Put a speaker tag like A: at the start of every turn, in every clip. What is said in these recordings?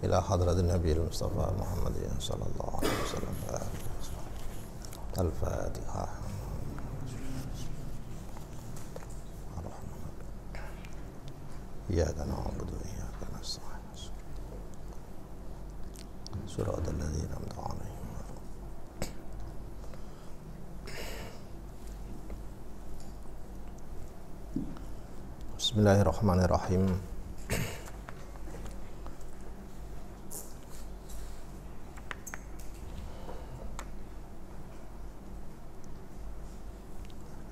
A: ila hadratin Nabi Mustafa Muhammad sallallahu alaihi wasallam. Al-Fatihah. Iyyaka na'budu wa iyyaka nasta'in. Shiratal ladzina an'amta 'alaihim. Bismillahirrahmanirrahim.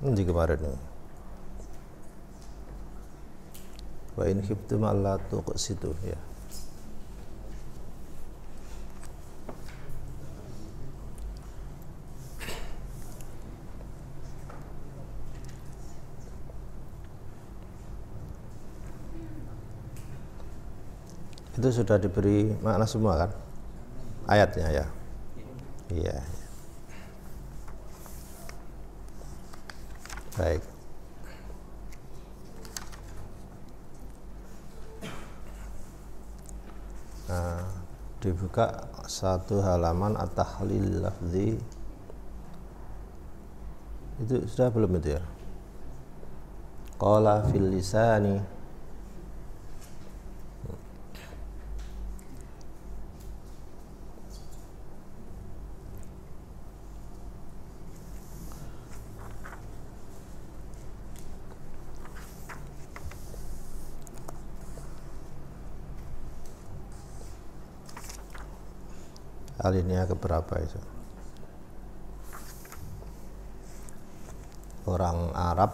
A: Ini kemarin nih. Wa in khiftum alla tuqsitu ya. Itu sudah diberi makna semua kan? Ayatnya ya. Iya. Baik. Nah, dibuka satu halaman at-tahlil lafzi. Itu sudah belum itu ya? Qala fil lisani. Alinea keberapa itu? Orang Arab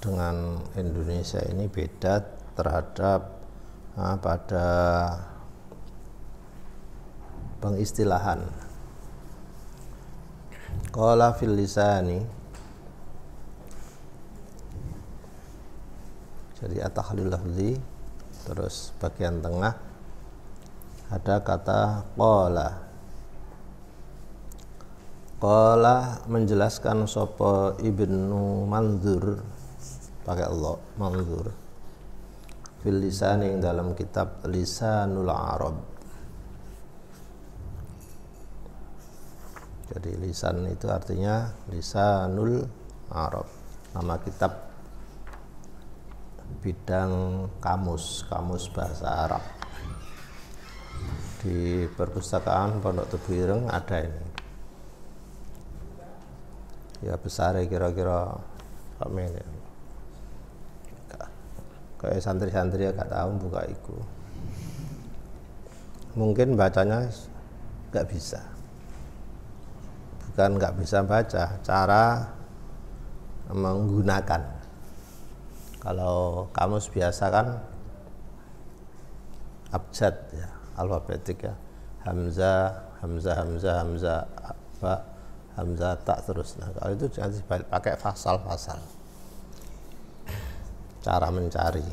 A: dengan Indonesia ini beda terhadap pada pengistilahan. Qala fil lisani. Jadi at-tahlil lafzi, terus bagian tengah ada kata qala. Qala menjelaskan sapa Ibnu Mandzur, pakai Allah Mandzur, fil lisan yang dalam kitab Lisanul Arab. Jadi lisan itu artinya Lisanul Arab, nama kitab bidang kamus bahasa Arab. Di perpustakaan Pondok Tebu Ireng ada ini. Ya besar kira-kira ini. Kayak santri-santri ya gak tahu buka itu. Mungkin bacanya gak bisa. Bukan gak bisa baca, cara menggunakan. Kalau kamus biasa kan abjad ya, alfabetik ya. Hamzah, ba, hamzah tak terus. Nah, kalau itu jangan pakai fasal-fasal. Cara mencari.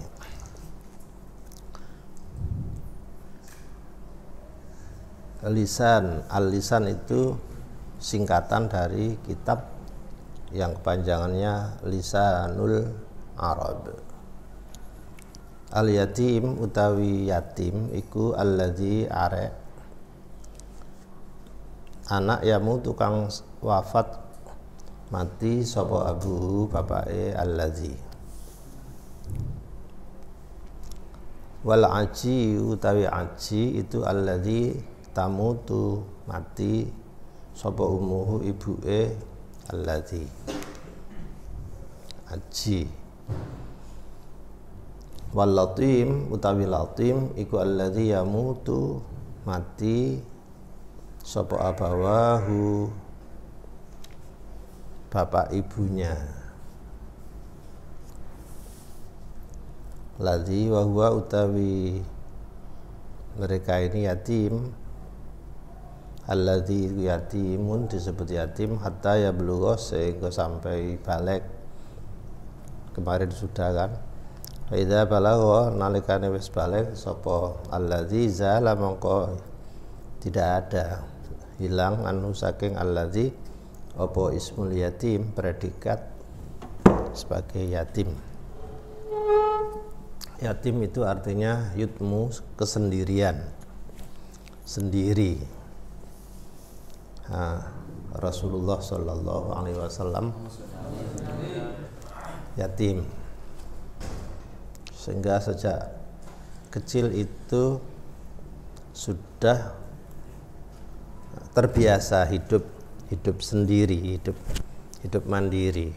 A: Lisan, al-lisan itu singkatan dari kitab yang kepanjangannya Lisanul Arab. Al-yatim utawi yatim iku alladzi are anak yamu tukang wafat mati sapa abuhu bapake alladzi. Wal aji utawi aji itu alladzi tamutu mati sapa umuhu ibuke alladzi. Aji. Wal latim utawi latim iku alladzi yamutu mati sapa abawahu bapak ibunya. Ladzi wa huwa utawi mereka ini yatim. Alladzi yatimun disebut yatim hatta ya belugha sehingga sampai balik. Kemarin sudah kan. Fa idza balagha nalikane wis balik sapa alladzi zala mongko tidak ada hilang anu saking alladzi apa ismul yatim predikat sebagai yatim. Yatim itu artinya yutmu kesendirian. sendiri. Rasulullah Shallallahu Alaihi Wasallam yatim, sehingga sejak kecil itu sudah terbiasa hidup sendiri, hidup mandiri,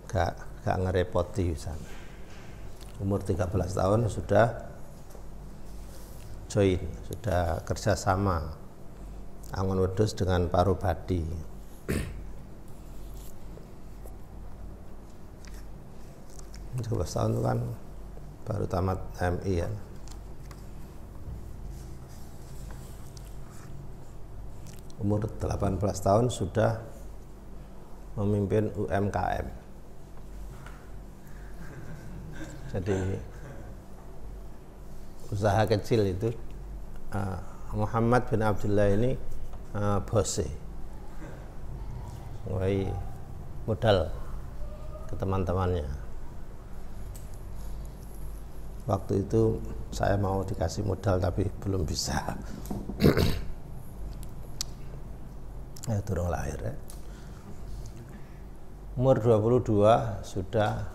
A: gak ngerepoti sana. Umur 13 tahun sudah join, sudah kerjasama Angon Wedhus dengan Parubadi. 13 tahun itu kan baru tamat MI ya. Umur 18 tahun sudah memimpin UMKM. Jadi usaha kecil itu Muhammad bin Abdullah ini bose, ngasih modal ke teman-temannya. Waktu itu saya mau dikasih modal tapi belum bisa. Ya turun lahir ya. Umur 22 sudah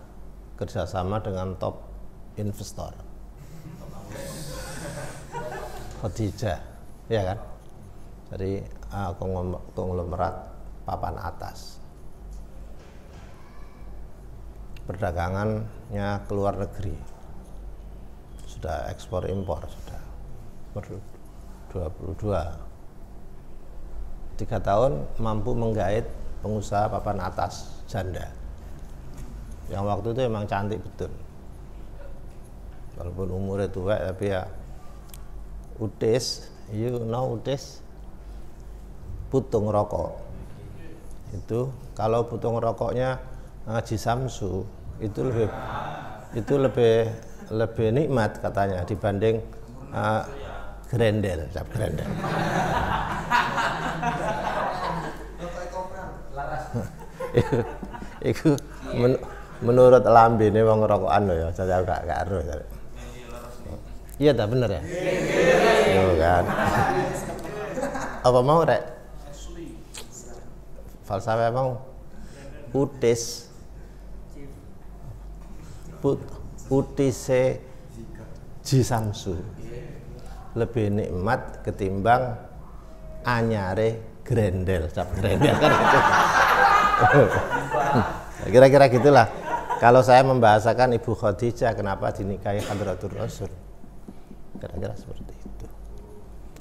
A: kerjasama dengan top investor Khadijah, ya kan? Dari konglomerat papan atas. Perdagangannya ke luar negeri, sudah ekspor impor sudah. Umur 22, 3 tahun mampu menggait pengusaha papan atas janda yang waktu itu emang cantik betul, walaupun umurnya tua tapi ya Utis, you know Utis, putung rokok itu, kalau putung rokoknya Haji Samsu itu lebih nikmat katanya dibanding grendel, cap grendel. Iku menurut lambene wong rokokan lho ya, saya gak ero. Iya tak bener ya? Iya kan. Apa mau rek? Falsafah mau Utis Utise Ji Samsu lebih nikmat ketimbang anyare grendel, cap grendel kan gitu. Kira-kira gitulah kalau saya membahasakan Ibu Khadijah kenapa dinikahi Hadratur Rasul, kira-kira seperti itu,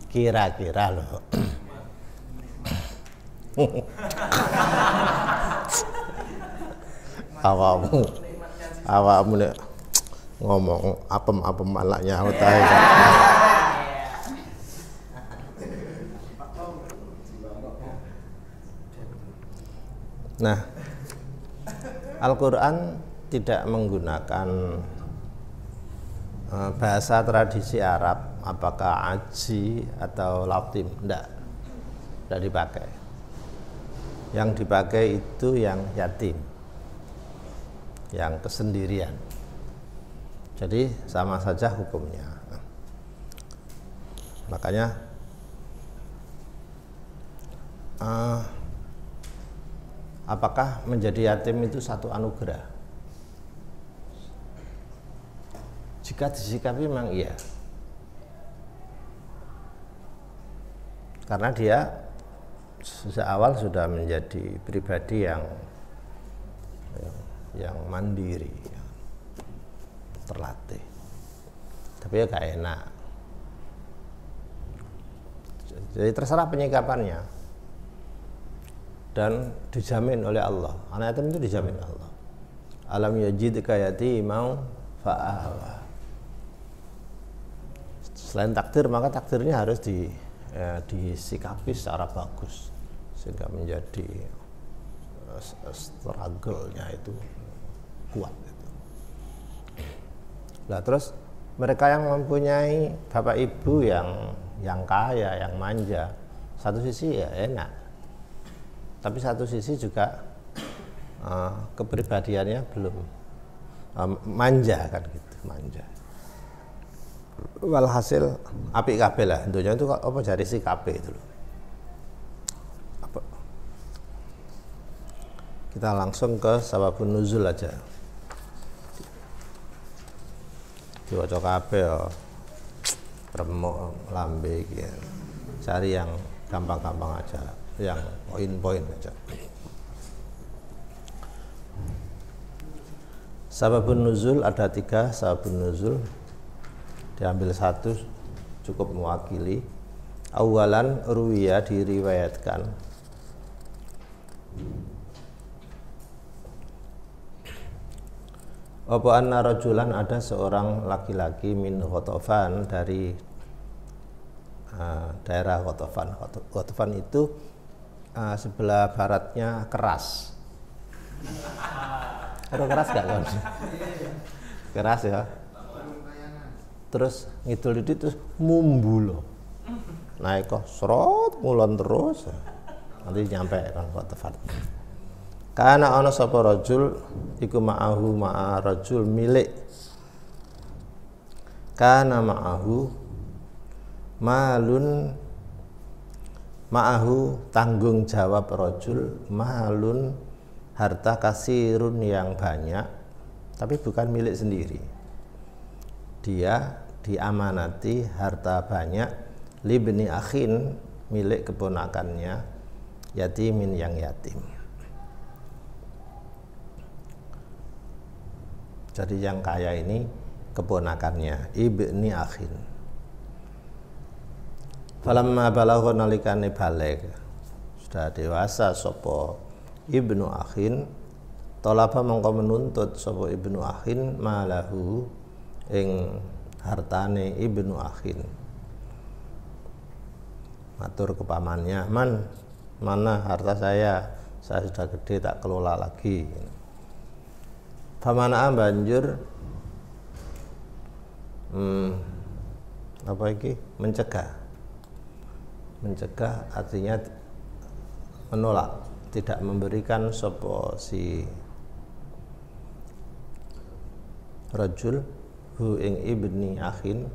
A: kira-kira loh. awakmu nek ngomong apem-apem malah nyaut ae. Nah, Al-Quran tidak menggunakan bahasa tradisi Arab, apakah aji atau latim, tidak dipakai. Yang dipakai itu yang yatim, yang kesendirian. Jadi sama saja hukumnya. Makanya apakah menjadi yatim itu satu anugerah? Jika disikapi memang iya, karena dia sejak awal sudah menjadi pribadi yang mandiri, terlatih. Tapi ya gak enak. Jadi terserah penyikapannya. Dan dijamin oleh Allah. Anak yatim itu dijamin Allah. Alam yajidka yatimau fa'awa. Selain takdir, maka takdirnya harus disikapi secara bagus sehingga menjadi struggle-nya itu kuat. Nah, terus mereka yang mempunyai bapak ibu yang kaya, yang manja, satu sisi ya enak, tapi satu sisi juga kepribadiannya belum manja kan gitu, manja. walhasil apik kabeh lah. Donya itu apa jari si kabeh itu loh. Apa? Kita langsung ke sababun nuzul aja. Diwaca kabeh ya remuk lambe iki. Cari yang gampang-gampang aja, yang poin-poin aja. Sababun nuzul ada 3 sababun nuzul. Diambil 1 cukup mewakili. Awalan ruwiya diriwayatkan apa anna rajulan ada seorang laki-laki min Ghatafan dari daerah Ghatafan. Ghatafan itu sebelah baratnya Keras. Keras gak kan? Keras ya. Terus ngidul itu terus mumbulo. Naik kok serot ngulon terus. Nanti nyampe kan Ghatafan. Kana ana sapa rajul iku ma'ahu ma'a rajul milik. Kana ma'ahu malun ma'ahu tanggung jawab rajul malun harta kasirun yang banyak tapi bukan milik sendiri. Dia diamanati harta banyak libni akhin milik keponakannya yatimin yang yatim. Jadi yang kaya ini keponakannya ibni akhin. Falamma balagha nalikane baligh sudah dewasa sapa ibnu akhin talaba mongko menuntut sapa ibnu akhin malahu ing hartane ibnu akhin. Matur ke pamannya, "Man, mana harta saya sudah gede tak kelola lagi." Famana banjur apa iki? Mencegah artinya menolak, tidak memberikan sapa si rajul hu ing ibni akhin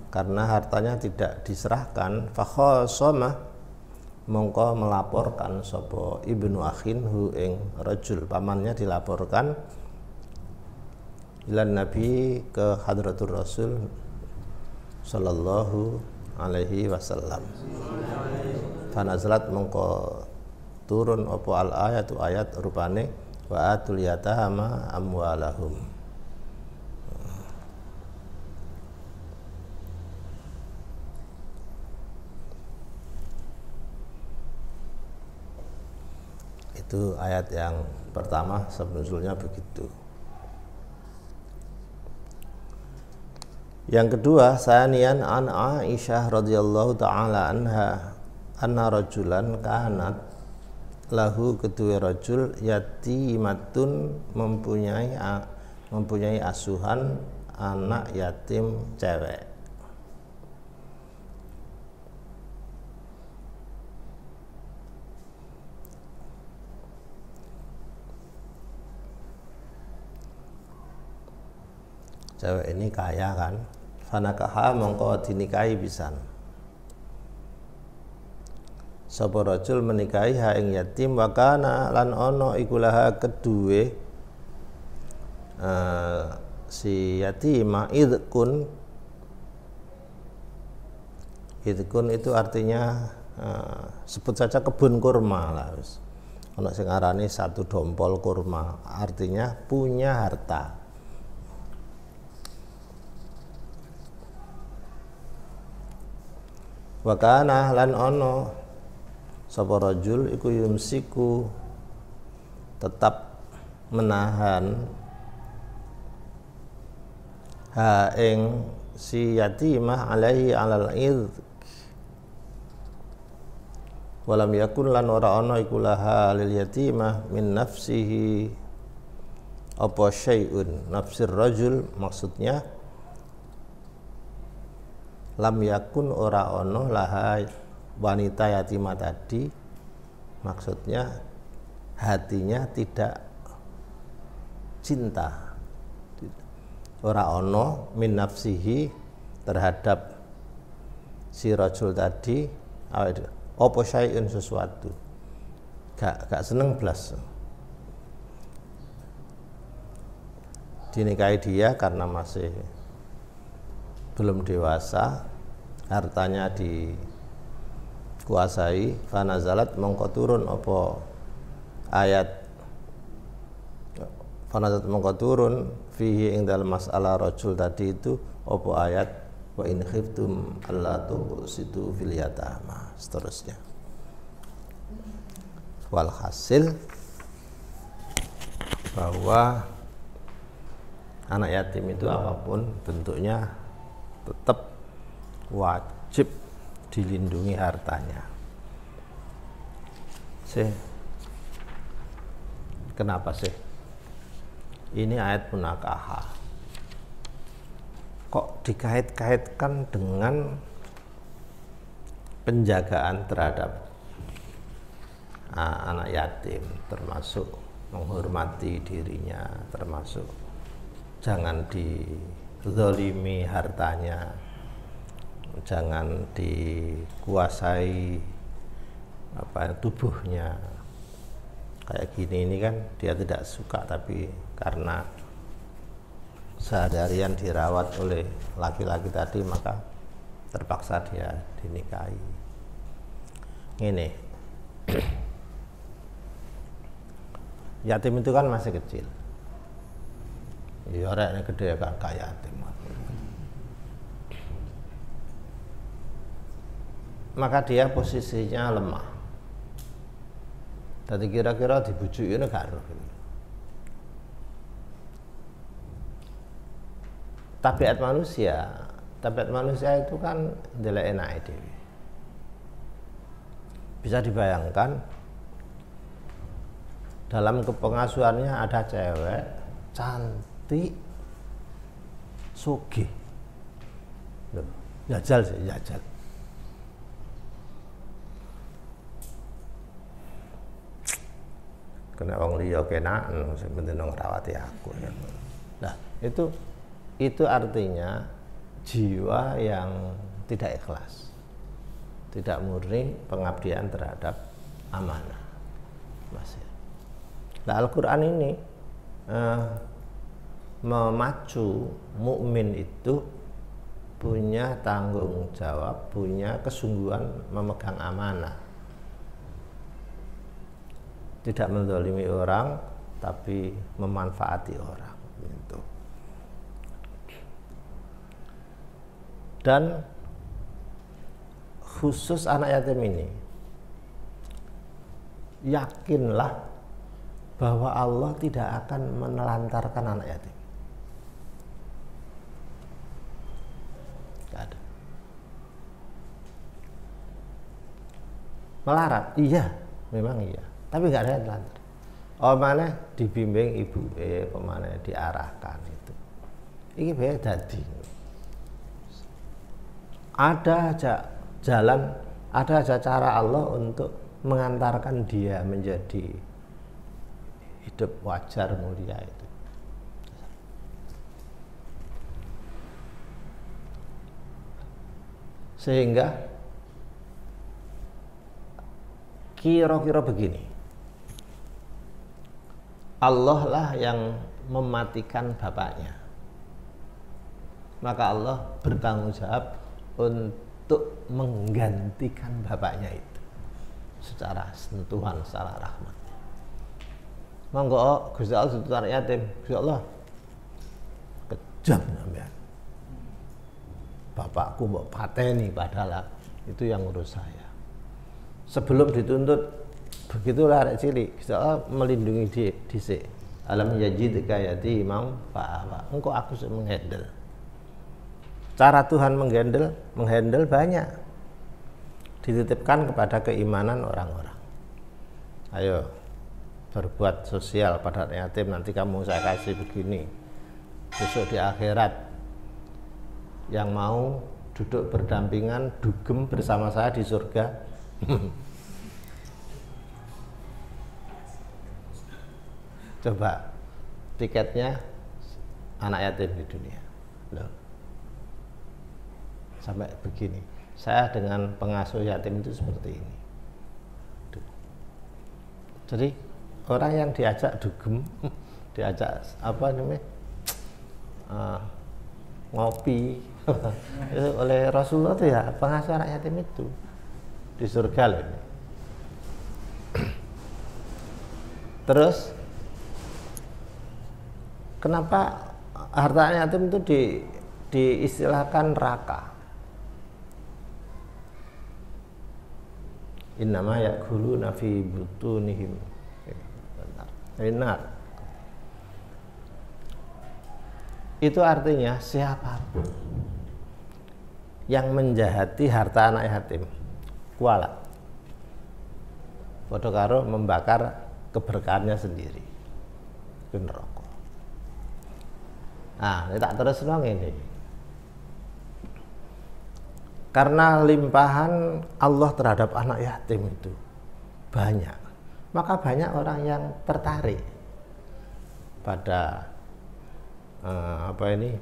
A: karena hartanya tidak diserahkan. Fakhasama mongko melaporkan sapa ibnu akhin hu ing rajul, pamannya dilaporkan ilan nabi ke hadratur rasul sallallahu alaihi wasallam. Fanazalat mongko turun apa al ayatu ayat rupane wa atul yatama amwalahum. Itu ayat yang pertama, sebetulnya begitu. Yang kedua, sanian an Aisyah radhiyallahu taala anha anna rajulan kanat lahu kedua rajul yatimatun mempunyai asuhan anak yatim cewek. Cewek ini kaya kan, fanakaha mongko dinikahi pisan. Sapa rajul menikahi ha ing yatim wa kana lan ana iku laha kedue si yatima idkun itu artinya sebut saja kebun kurma lah wis. Ana sing arani satu dompol kurma, artinya punya harta. Wa kana lan ana sapa rajul iku yumsiku tetap menahan ha ing si yatimah alaihi alal idh walam yakun lan ora ana iku laha lil yatimah min nafsihi apa syai'un nafsir rajul maksudnya lam yakun ora ono laha wanita yatimah tadi maksudnya hatinya tidak cinta ora ono min nafsihi terhadap si rajul tadi apa syai'un sesuatu, gak seneng blas. Dinikahi dia karena masih belum dewasa, hartanya dikuasai, fanazalat mongko turun apa ayat, fanazalat mongko turun fihi ing dalam masalah rajul tadi itu apa ayat wa in khiftum alla tuqsitu fil yatama, seterusnya. Walhasil bahwa anak yatim itu apapun bentuknya tetap wajib dilindungi hartanya. Kenapa sih? Ini ayat munakaha. Kok dikait-kaitkan dengan penjagaan terhadap anak yatim, termasuk menghormati dirinya, termasuk jangan dizalimi hartanya, jangan dikuasai tubuhnya. Kayak gini ini kan dia tidak suka, tapi karena sehari-harian dirawat oleh laki-laki tadi maka terpaksa dia dinikahi. Ini yatim itu kan masih kecil. Ya orangnya gede kan kaya yatim. Maka dia posisinya lemah. Tadi kira-kira dibujuki ini gak roh. Tabiat manusia itu kan ndelok enake dhewe. Bisa dibayangkan dalam kepengasuhannya ada cewek cantik, sugih. Jajal sih, jajal. Kena wong liya kenaan, sing penting ngrawati aku ya. Nah, itu artinya jiwa yang tidak ikhlas, tidak murni pengabdian terhadap amanah. Masih. Nah, Al-Quran ini memacu mukmin itu punya tanggung jawab, punya kesungguhan memegang amanah. Tidak menzalimi orang, tapi memanfaati orang. Gitu. Dan khusus anak yatim ini, yakinlah bahwa Allah tidak akan menelantarkan anak yatim. Tidak ada. Melarat, iya, memang iya. Tapi nggak ada yang telantar. Oh mana dibimbing ibu, kemana diarahkan itu. Ini beda dadi. Ada aja jalan, ada aja cara Allah untuk mengantarkan dia menjadi hidup wajar mulia itu. Sehingga kira-kira begini. Allah lah yang mematikan bapaknya. Maka Allah bertanggung jawab untuk menggantikan bapaknya itu secara sentuhan, secara rahmat. Monggo Gusti Allah itu anak yatim, Gusti Allah kejam sampean. Bapakku mbok pateni padahal itu yang ngurus saya. Sebelum dituntut begitulah arek cilik, Gusti Allah melindungi dia dhisik. Alam yajidka yatimam fa'awa. Engkau aku sih menghandle. Cara Tuhan menghandle banyak. Dititipkan kepada keimanan orang-orang. Ayo berbuat sosial pada yatim, nanti kamu saya kasih begini. Besok di akhirat yang mau duduk berdampingan, dugem bersama saya di surga. Coba tiketnya anak yatim di dunia. Loh. Sampai begini. Saya dengan pengasuh yatim itu seperti ini. Jadi orang yang diajak dugem, diajak apa namanya, ngopi itu oleh Rasulullah itu ya pengasuh anak yatim itu di surga loh. Terus kenapa harta anak yatim itu diistilahkan neraka? Innama ya'kuluna fi butunihim benar. Itu artinya siapapun yang menjahati harta anak yatim kualat padha karo membakar keberkahannya sendiri ke neraka. Nah, ini tak terus ini. Karena limpahan Allah terhadap anak yatim itu banyak, maka banyak orang yang tertarik pada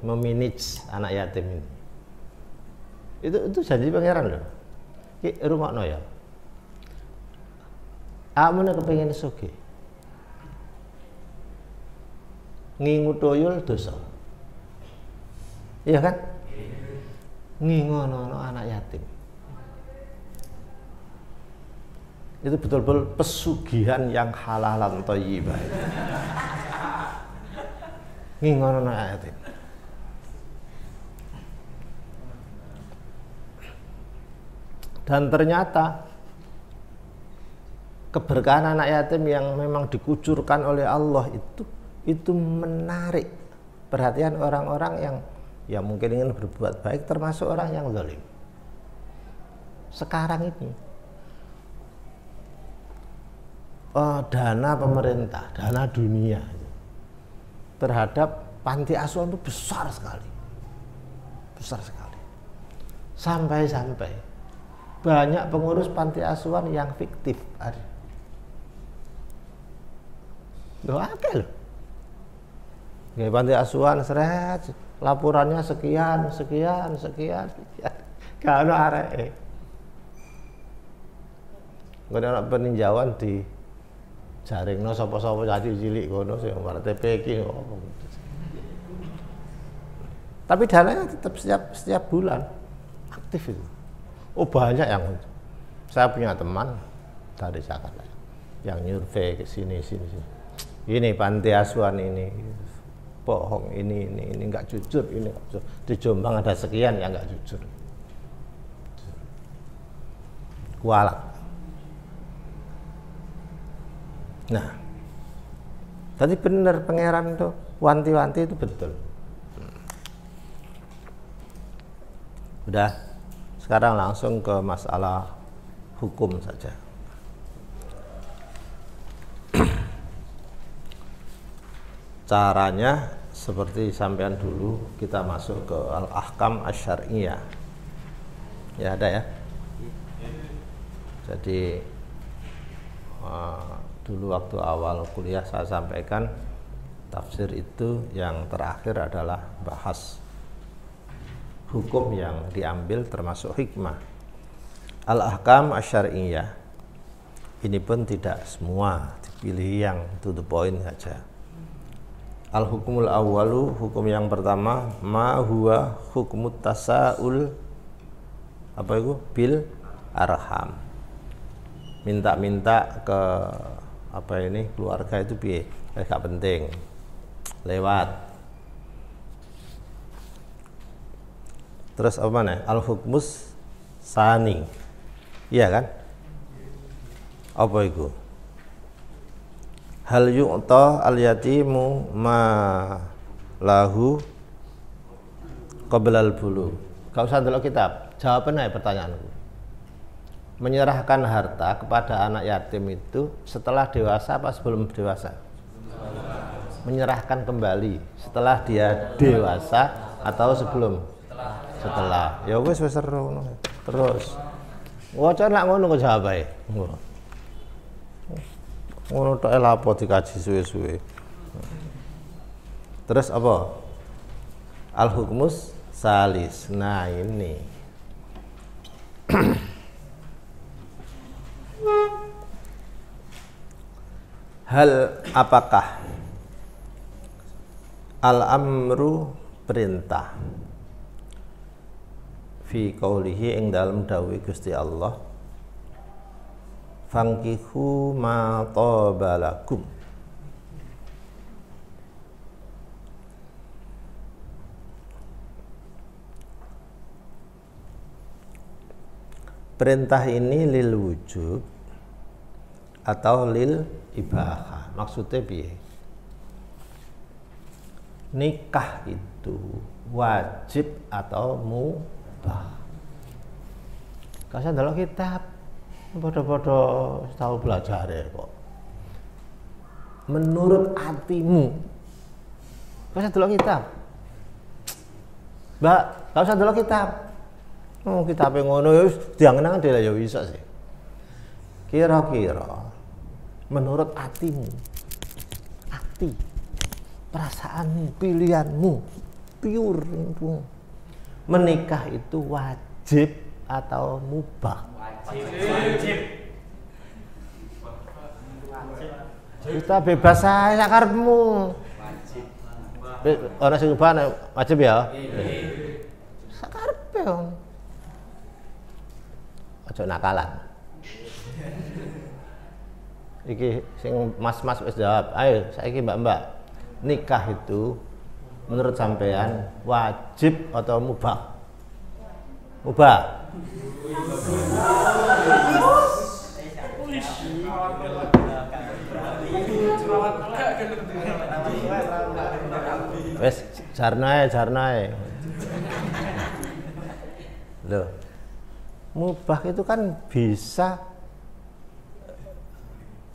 A: memanage anak yatim ini. Itu janji pangeran loh. Ki rungokno ya. Amune kepengin sugih. Ngingu toyol dosa. Iya kan? Ngingono anak yatim. Itu betul-betul pesugihan yang halalan thayyibah. Ngingono anak yatim. Dan ternyata keberkahan anak yatim yang memang dikucurkan oleh Allah itu menarik perhatian orang-orang yang mungkin ingin berbuat baik, termasuk orang yang zalim. Sekarang ini dana pemerintah, dana dunia terhadap panti asuhan itu besar sekali, sampai banyak pengurus panti asuhan yang fiktif ada. Loh, akeh loh. Nggih panti asuhan seret laporannya sekian. Gak ono areke. Ngono ana peninjauan di jaringno sapa-sapa caci cilik ngono sing marang TPK ngopo. Tapi dananya tetap setiap bulan aktif itu. Oh banyak yang saya punya teman dari Jakarta yang nyurvei ke sini. Ini panti asuhan ini bohong, ini nggak jujur, ini nggak jujur. Di Jombang ada sekian yang nggak jujur. Kualat. Nah, tadi benar pangeran itu wanti-wanti itu betul. Udah, sekarang langsung ke masalah hukum saja. Caranya seperti sampean dulu, kita masuk ke al-ahkam asy-syar'iyyah. Ya ada ya. Jadi dulu waktu awal kuliah saya sampaikan tafsir itu yang terakhir adalah bahas hukum yang diambil termasuk hikmah. Al-ahkam asy-syar'iyyah ini pun tidak semua dipilih yang to the point saja. Al-hukumul awwalu, hukum yang pertama, ma huwa hukmut tasaul apa itu? Bil arham. Minta-minta ke keluarga itu piye? Gak penting. Lewat. Terus apa mana? Al-hukmus sani. Iya kan? Apa itu? Hal yu'ta al-yatimu ma lahu qabla al-bulu. Gak usah delok kitab, jawaban aja pertanyaanku. Menyerahkan harta kepada anak yatim itu setelah dewasa apa sebelum dewasa? Menyerahkan kembali setelah dia dewasa atau sebelum? Setelah. Ya wis seru. Terus. Waca nak ngono kok jawab ae. Ngono tok lapo dikaji suwe-suwe. Terus apa? Al-hukmus salis. Nah ini hal apakah al-amru perintah fi qaulihi ing dalam dawuh Gusti Allah fankihu ma tabalakum perintah ini lil wujub atau lil ibahah. Maksudnya piye? Nikah itu wajib atau mubah. Kasih dalam kitab bodoh-bodoh tahu belajar ya kok. Menurut hatimu. Kasih dalam kitab. Mbak, kalau usah dalam kitab. Oh, kita ngono ya diangen-angen dhewe ya bisa sih. Kira-kira menurut hatimu, hati, perasaanmu, pilihanmu, pure itu, menikah itu wajib atau mubah? Wajib. Kita bebas aja sakarepmu. Wajib. Ora sing mubah wajib ya? Sakarepe wong. Aja nakalan. Iki sing mas-mas wis jawab. Ayo saiki mbak-mbak. Nikah itu menurut sampean wajib atau mubah? Mubah. Wes jarnae. Loh. Mubah itu kan bisa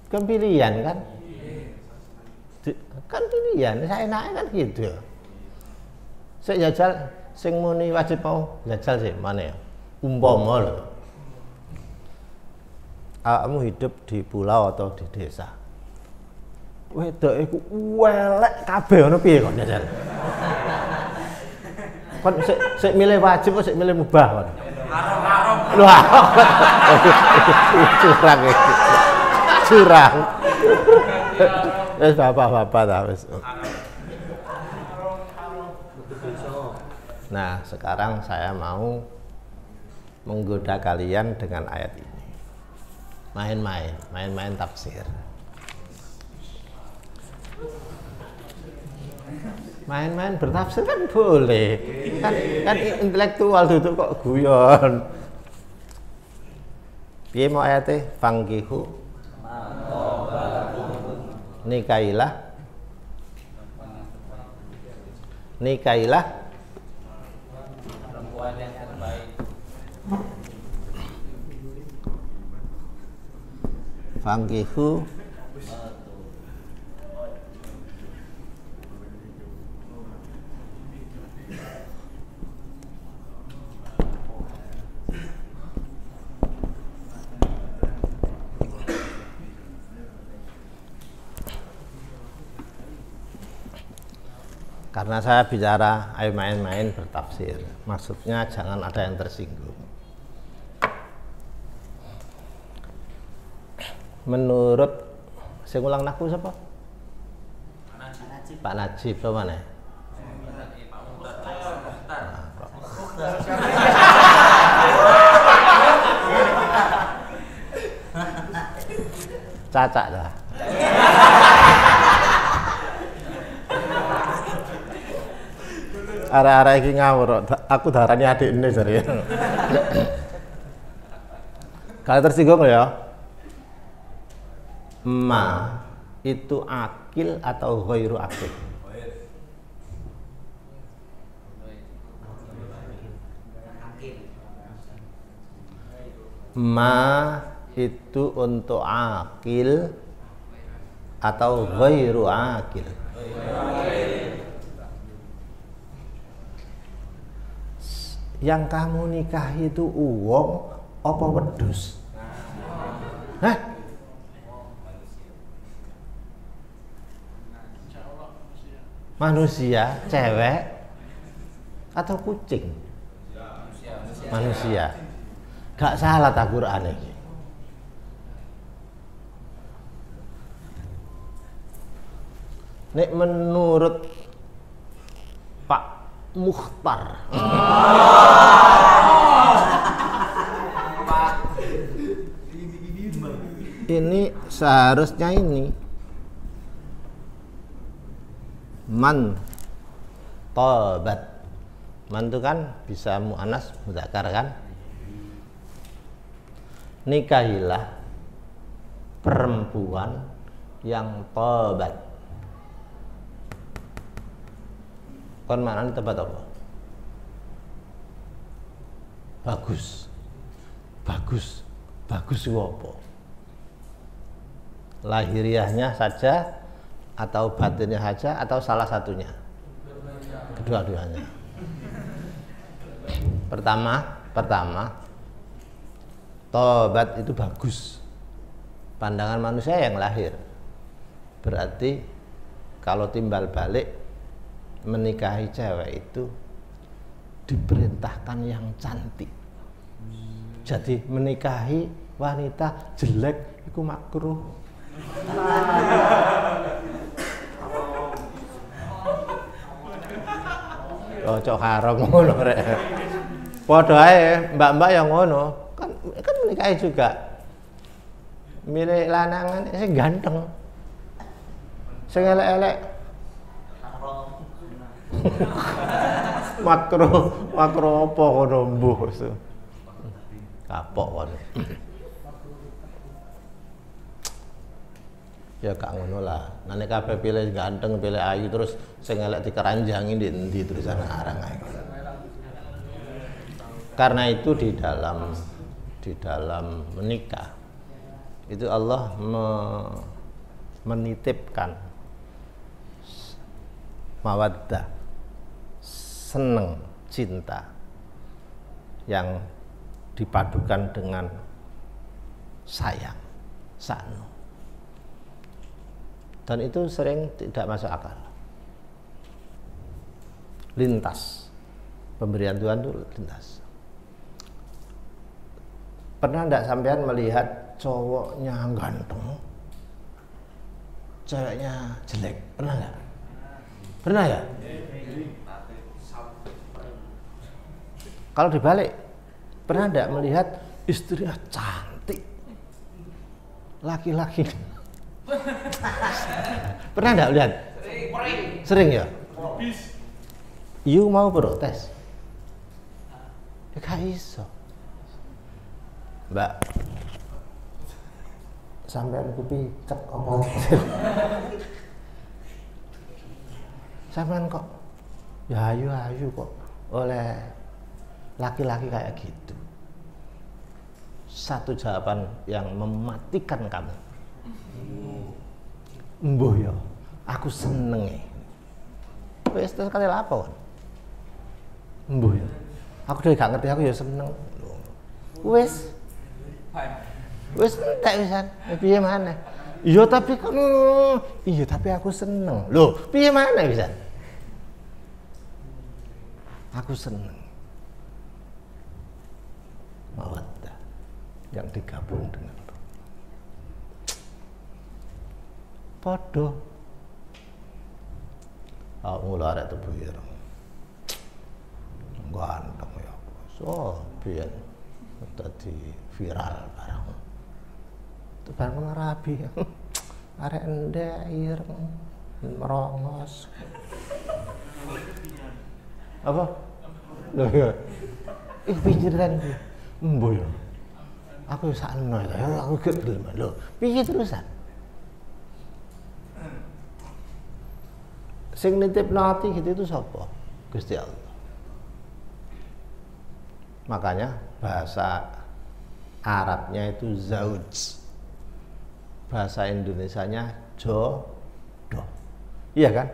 A: kan pilihan kan? Kan pilihan, saya enaknya kan gitu. Saya jajal sing muni wajib mau jajal sih mana ya? Umpama lho. Kamu hidup di pulau atau di desa. Wedok iku welek kabeh ngono piye kok jajal? Kon sik milih wajib apa sik milih mubah kon? Wah, curang. Wes bapak-bapak dah wes. Nah, sekarang saya mau menggoda kalian dengan ayat ini. Main-main tafsir. Main-main bertafsir kan boleh. Kan intelektual duduk kok guyon. Piye mau ayate fangkihu nikailah perempuan yang terbaik. Fangkihu karena saya bicara ayo main-main bertafsir, maksudnya jangan ada yang tersinggung. Menurut saya ulang naku siapa? Pak Najib sama mana? Cacak dah. Arah-arah iki ngawur, aku darahnya adik ini jare. Kalau tersinggung ya, ma itu akil atau ghairu akil? Ma itu untuk akil atau ghairu akil? Yang kamu nikahi itu uang apa wedhus? Hah? Manusia, cewek atau kucing? Manusia. Gak salah tak Quran ini. Nek menurut Pak Mukhtar. Ini seharusnya ini man tobat. Man itu kan bisa mu'anas mudzakkar kan? Nikahilah perempuan yang tobat. Kon maknane tobat apa? Bagus. Bagus. Bagus itu apa? Lahiriahnya saja atau batinnya saja atau salah satunya? Kedua-duanya. Pertama, tobat itu bagus. Pandangan manusia yang lahir. Berarti kalau timbal balik menikahi cewek itu diperintahkan yang cantik. Jadi menikahi wanita jelek itu makruh. Cocok haram ngono rek. Padha ae mbak-mbak yang ngono, kan menikahi juga. Milih lanangan sing ganteng. Sing elek-elek. Makruh apa ngono mbuh. Kapok kon. Ya gak ngono lah. Nek kabeh pilih ganteng, pilih ayu terus sing elek dikeranjangi ndi terus arang ae. Karena itu di dalam menikah itu Allah menitipkan mawaddah, seneng, cinta yang dipadukan dengan sayang, sanu. Dan itu sering tidak masuk akal. Lintas. Pemberian Tuhan itu lintas. Pernah enggak sampean melihat cowoknya ganteng, ceweknya jelek? Pernah enggak? Pernah ya? Kalau dibalik, pernah enggak melihat istrinya cantik, laki-laki? Pernah enggak lihat? Sering ya? You mau protes? Ya gak iso. Mbak, sampean kupi cek apa? Sampean kok ya ayu kok oleh laki-laki kayak gitu. Satu jawaban yang mematikan kamu. Mbuh ya, aku seneng e. Wis terus kali lapor. Mbuh ya. Aku dhewe gak ngerti, aku ya seneng. Wis entek wisan. Piye maneh? Iya tapi kan iya tapi aku seneng. Loh, piye maneh wisan? Aku seneng. Mawaddah yang digabung dengan padha. Mula arek tubuh ireng. Ganteng ya. So, biyen dadi viral barang. Itu barang rabi. Arek endek ireng merongos. Apa? Loh ya. Pikiran iki. Embo ya. Aku sakno ya, aku gedel. Lho, piye terusan? Sing nitipno ati gitu itu sapa? Gusti Allah. Makanya bahasa Arabnya itu zauj. Bahasa Indonesianya jodoh. Iya kan?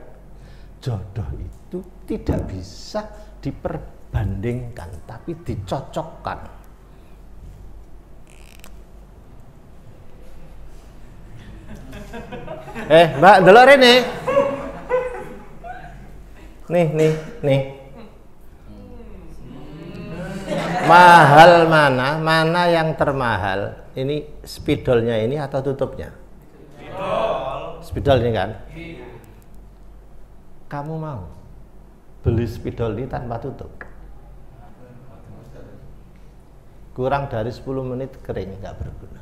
A: Jodoh itu tidak bisa diperbandingkan, tapi dicocokkan. Mbak, delok rene. Nih. Mahal mana? Mana yang termahal? Ini spidolnya ini atau tutupnya? Spidol ini kan? Kamu mau beli spidol ini tanpa tutup? Kurang dari 10 menit kering, nggak berguna.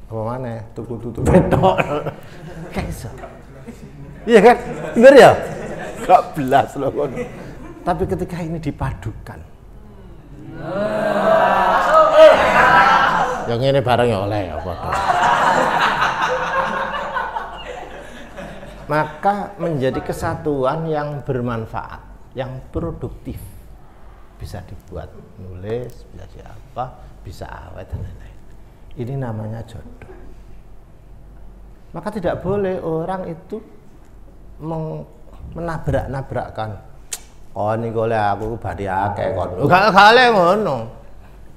A: Apa mana? Tutup betok. Kaisa. Iya kan? Bener ya? Gak belas loh. Tapi ketika ini dipadukan, yang ini barang ya oleh ya foto. Maka menjadi kesatuan yang bermanfaat, yang produktif. Bisa dibuat nulis, bisa siapa, bisa awet dan lain-lain. Ini namanya jodoh. Maka tidak boleh orang itu menabrak-nabrakkan. Oh ini oleh aku badi akeh kon. Gak kale ngono.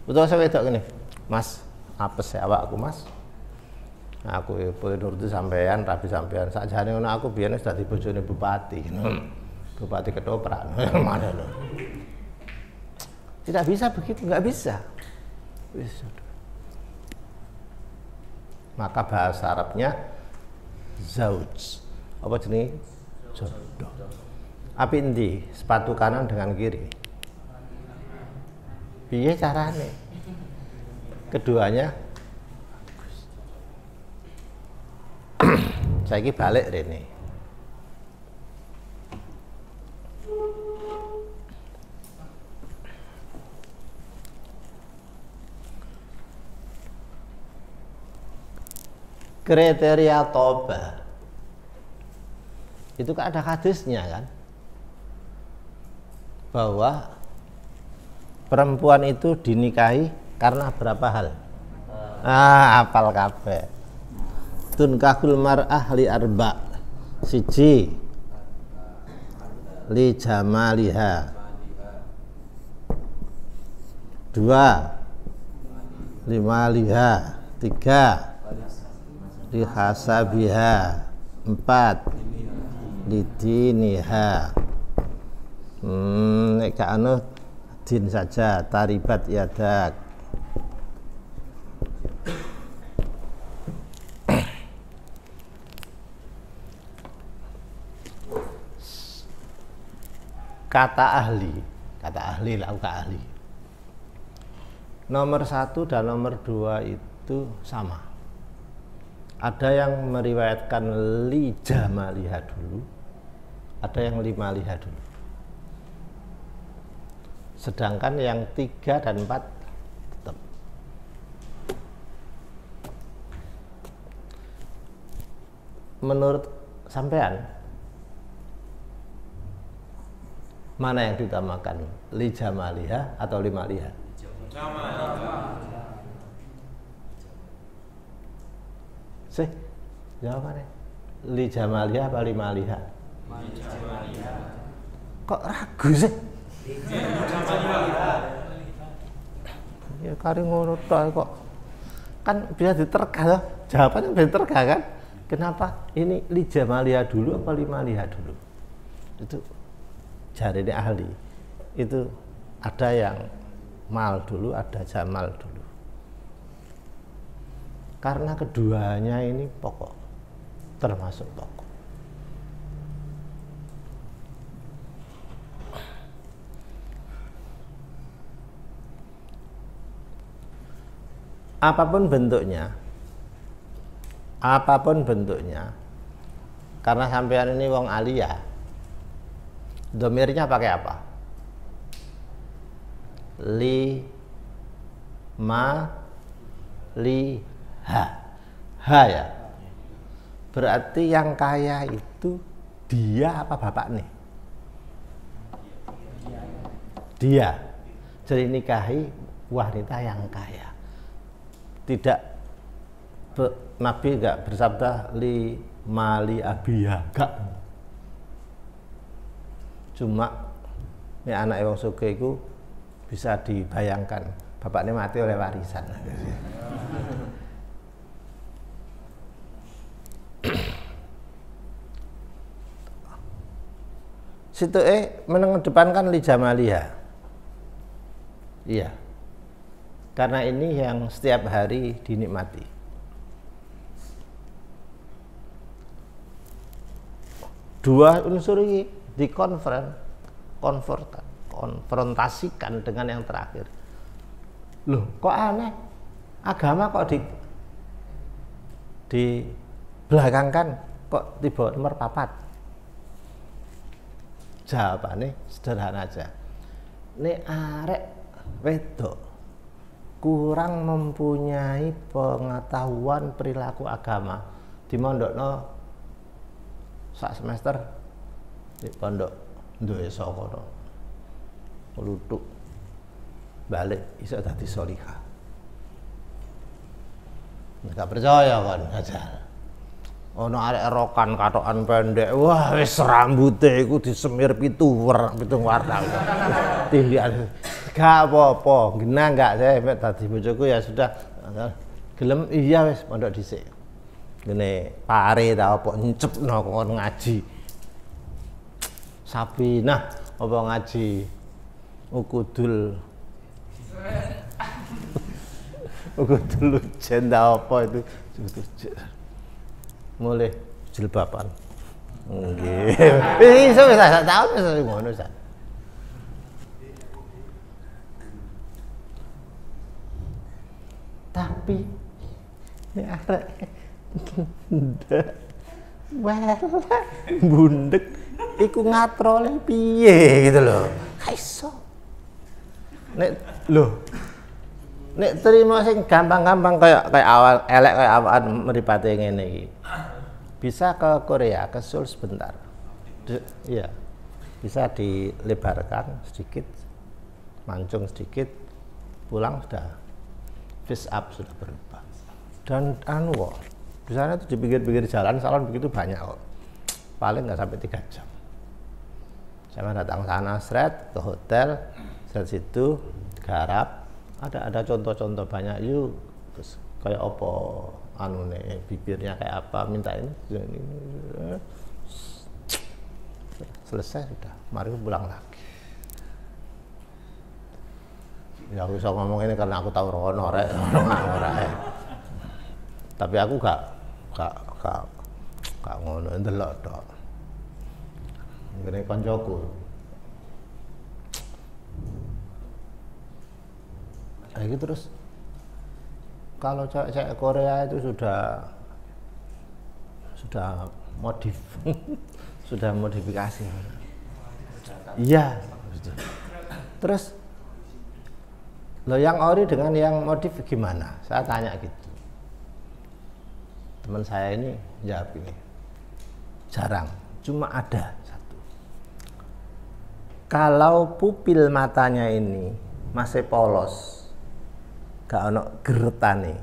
A: Betul saya wedok gini. Mas, apes ya awakku Mas. Aku boleh nuruti sampean, rabi sampean. Sakjane ngono aku biyen wis dadi bojone bupati. Bupati ketoprak. Mana lho. Tidak bisa begitu, nggak bisa. Maka bahasa Arabnya zauj. Apa jenis? Jodoh. Api endi? Sepatu kanan dengan kiri. Piye carane? Keduanya saiki balik rene. Kriteria toba itu kan ada hadisnya kan, bahwa perempuan itu dinikahi karena berapa hal? Apal kabeh. Tunkahul mar'ah li arba. Siji, li jamaliha. Dua, li maliha. Tiga, li hasabiha. Empat, li diniha. Nek anu din saja, taribat yadak. Kata ahli lah, ahli. Nomor 1 dan nomor 2 itu sama. Ada yang meriwayatkan li jamaliha dulu, ada yang li maliha dulu. Sedangkan yang 3 dan 4 tetap. Menurut sampean, mana yang diutamakan? Li jamaliha atau li maliha? Sih, jawabannya li jamaliha apa li maliha? Kok ragu sih? Ya kari ngono kok. Kan bisa diterka loh. Jawabannya bisa diterka kan? Kenapa ini li jamaliha dulu apa li maliha dulu? Itu jarine ahli. Itu ada yang mal dulu, ada jamal dulu. Karena keduanya ini pokok, termasuk pokok. Apapun bentuknya, karena sampean ini wong alia, domirnya pakai apa? Li, ma, li, ha. Ha ya. Berarti yang kaya itu dia apa bapak nih? Dia. Jadi nikahi wanita yang kaya. Tidak, Nabi enggak bersabda li mali abiya, enggak. Cuma ini anak wong sugih iku bisa dibayangkan bapaknya mati oleh warisan. Situ mengedepankan li jamaliha. Iya. Karena ini yang setiap hari dinikmati. Dua unsur ini konfrontasikan dengan yang terakhir. Loh, kok aneh? Agama kok di belakangkan, kok tiba nomor 4? Jawabannya sederhana aja. Nek arek wedok kurang mempunyai pengetahuan perilaku agama, di mondokno sak semester di pondok desa kono lutuk balik iso dadi sholihah. Enggak percaya kan ajal. Ono arek erokan katokan pendek, wah wis rambute iku disemir pitung warna. Tindikan gak apa-apa, genah enggak saya dadi bojoku ya sudah. Gelem iya wis pondok dhisik. Ngene pare ta apa encepno kon ngaji. Sabinah apa ngaji ukudul jenda apa itu mulai jilbaban nggih iso wis sak taun wis ngono sak. Tapi nek arek wah bundek iku ngatrole piye gitu loh. Ka iso. Nek terima sing gampang-gampang kayak awal elek kayak awal mripate ngene iki. Bisa ke Korea, ke Seoul sebentar. Iya. Bisa dilebarkan sedikit, mancung sedikit, pulang sudah face up sudah berubah. Dan di sana tuh di pinggir-pinggir jalan salon begitu banyak kok. Paling nggak sampai 3 jam. Saya datang sana, seret ke hotel, seret situ garap. Ada contoh-contoh banyak yuk. Terus kayak apa bibirnya kayak apa, minta ini. Selesai sudah. Mari pulang lagi. Ya aku bisa ngomong ini karena aku tahu rono rek. Tapi aku gak ngono ndelok tok. Ngene koncoku. Lagi terus kalau cewek Korea itu sudah sudah modifikasi. Iya. Terus lo yang ori dengan yang modif gimana? Saya tanya gitu. Teman saya ini jawab ini jarang, cuma ada satu. Kalau pupil matanya ini masih polos, gak ono geretane.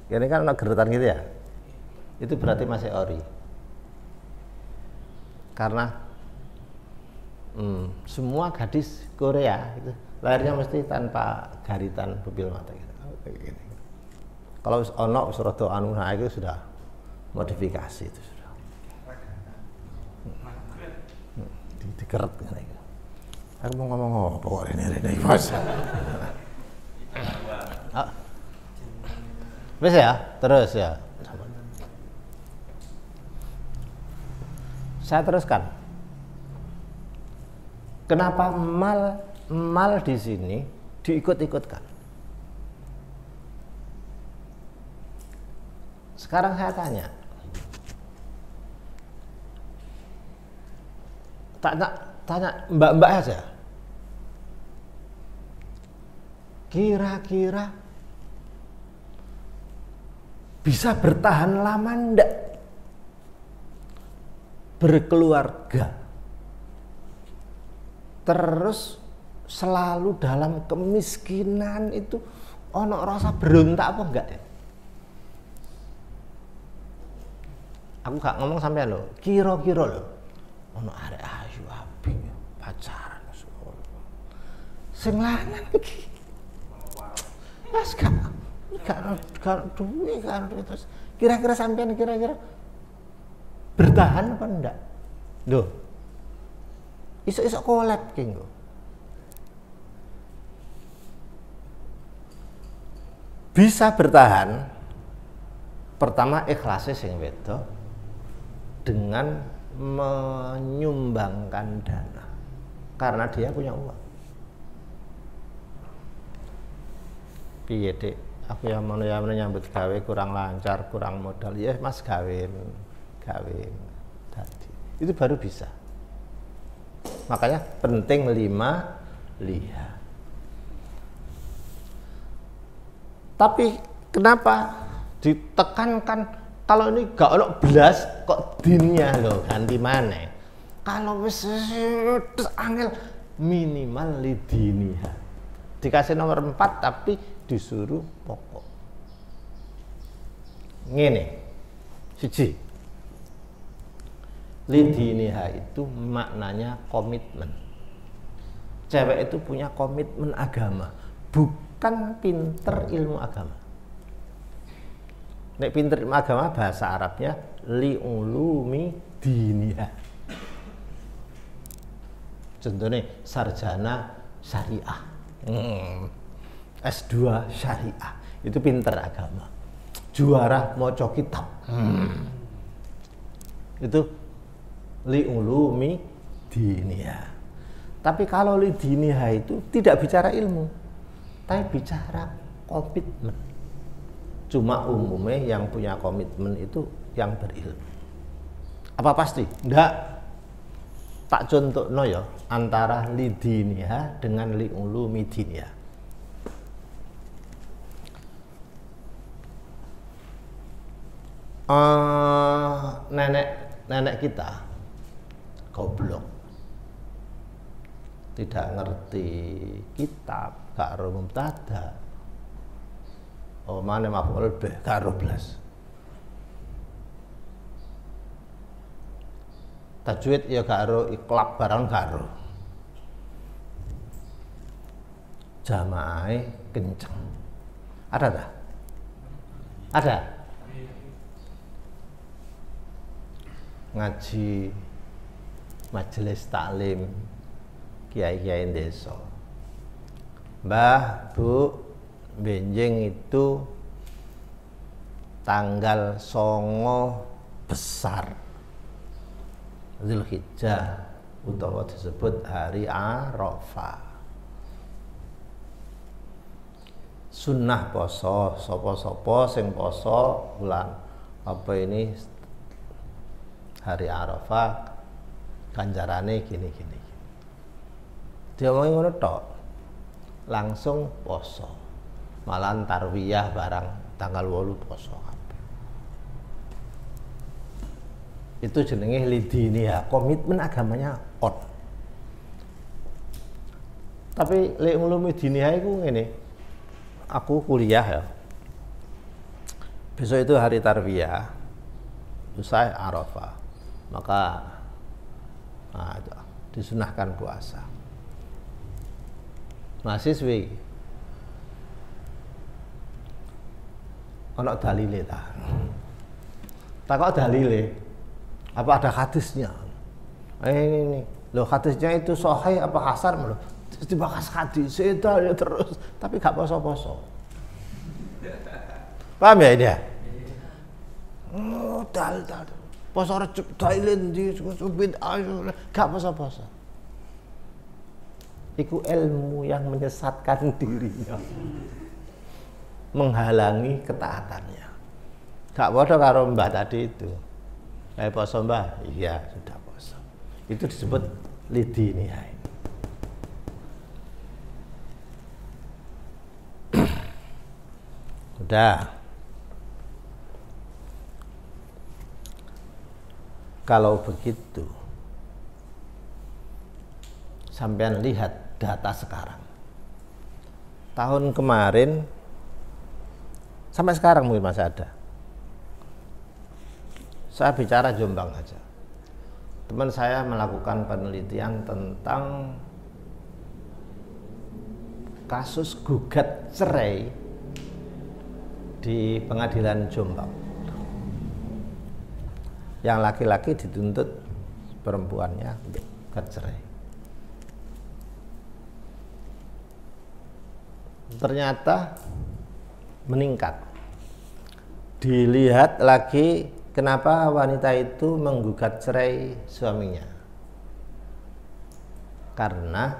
A: Ini kan ono geretan gitu ya. Itu berarti masih ori. Karena semua gadis Korea itu lahirnya mesti tanpa garitan pupil mata gitu. Kalau ono rada anu nah itu sudah modifikasi itu sudah. Dikeret ngene iki. Aku mau ngomong apa kok rene Mas. Wis ya, terus ya. Saya teruskan. Kenapa mal di sini diikut-ikutkan? Sekarang saya tanya, mbak-mbak aja, kira-kira bisa bertahan lama ndak berkeluarga, terus selalu dalam kemiskinan itu ono rasa berontak apa enggak ya? Aku gak ngomong sampean lho, kira-kira lho. Ono arek ayu apik pacaran sing lanang iki. Wes gak duwe kan terus. Kira-kira sampean kira-kira bertahan apa enggak? Loh. Iso-iso kolab ki nggo. bisa bertahan pertama ikhlasnya sing wedok dengan menyumbangkan dana karena dia punya uang. Piye Dek, aku yang mau nyambut gawe kurang lancar, kurang modal, ya Mas kawin tadi itu baru bisa. Makanya penting 5 lihat. Tapi kenapa ditekankan kalau ini gak ono belas kok dinnya loh ganti mana? Kalau wis angel minimal lidiniha. Dikasih nomor 4 tapi disuruh pokok. Ngene. Siji. Lidiniha itu maknanya komitmen. Cewek itu punya komitmen agama, bukan pinter ilmu agama. Nek pinter ilmu agama bahasa Arabnya li'ulumi diniha. Contohnya sarjana syariah, S2 syariah, itu pinter agama. Juara maca kitab, itu li'ulumi diniha. Tapi kalau lidiniha itu tidak bicara ilmu, tapi bicara komitmen. Cuma umumnya yang punya komitmen itu yang berilmu. Apa pasti? Enggak. Tak contohno ya antara lidiniha dengan li'ulumi diniha. Nenek kita goblok. Tidak ngerti kitab, gak ro mubtada. Oh mana maf'ul bih, gak ro blas. Tajwid ya gak ro, iklab barang gak ro. Jamaah kenceng. Ada tak? Ada. Ngaji majelis taklim kiai-kiai desa. Mbah, Bu, benjing itu tanggal 9 besar Zulhijjah utawa disebut hari Arafah. Sunnah poso, sapa-sapa sing poso bulan apa ini hari Arafah ganjarane gini-gini. Diomongi ngono tok, langsung poso. Malan tarwiyah barang tanggal 8 poso. Itu jenenge lidiniha, komitmen agamanya on. Tapi lek ngulumi diniha iku ngene. Aku kuliah ya. Besok itu hari tarwiyah. Usai Arafah. Maka disunahkan puasa. Mahasiswi ana dalile ta? Takok dalile. Apa ada hadisnya? Ini. Loh hadisnya itu sahih apa hasan loh? Terus dibahas hadis itu ya terus, tapi gak poso-poso. Paham ya dia? Oh, dal. Poso recep dalil di bid'ah gak poso-poso. Iku ilmu yang menyesatkan dirinya, menghalangi ketaatannya. Gak bodoh karo mbah tadi itu. Kayak poso mbah, iya sudah poso. Itu disebut lidiniha. Udah. Kalau begitu, sampean lihat data sekarang. Tahun kemarin sampai sekarang mungkin masih ada. Saya bicara Jombang aja. Teman saya melakukan penelitian tentang kasus gugat cerai di pengadilan Jombang. Yang laki-laki dituntut perempuannya gugat cerai. Ternyata meningkat. Dilihat lagi kenapa wanita itu menggugat cerai suaminya. Karena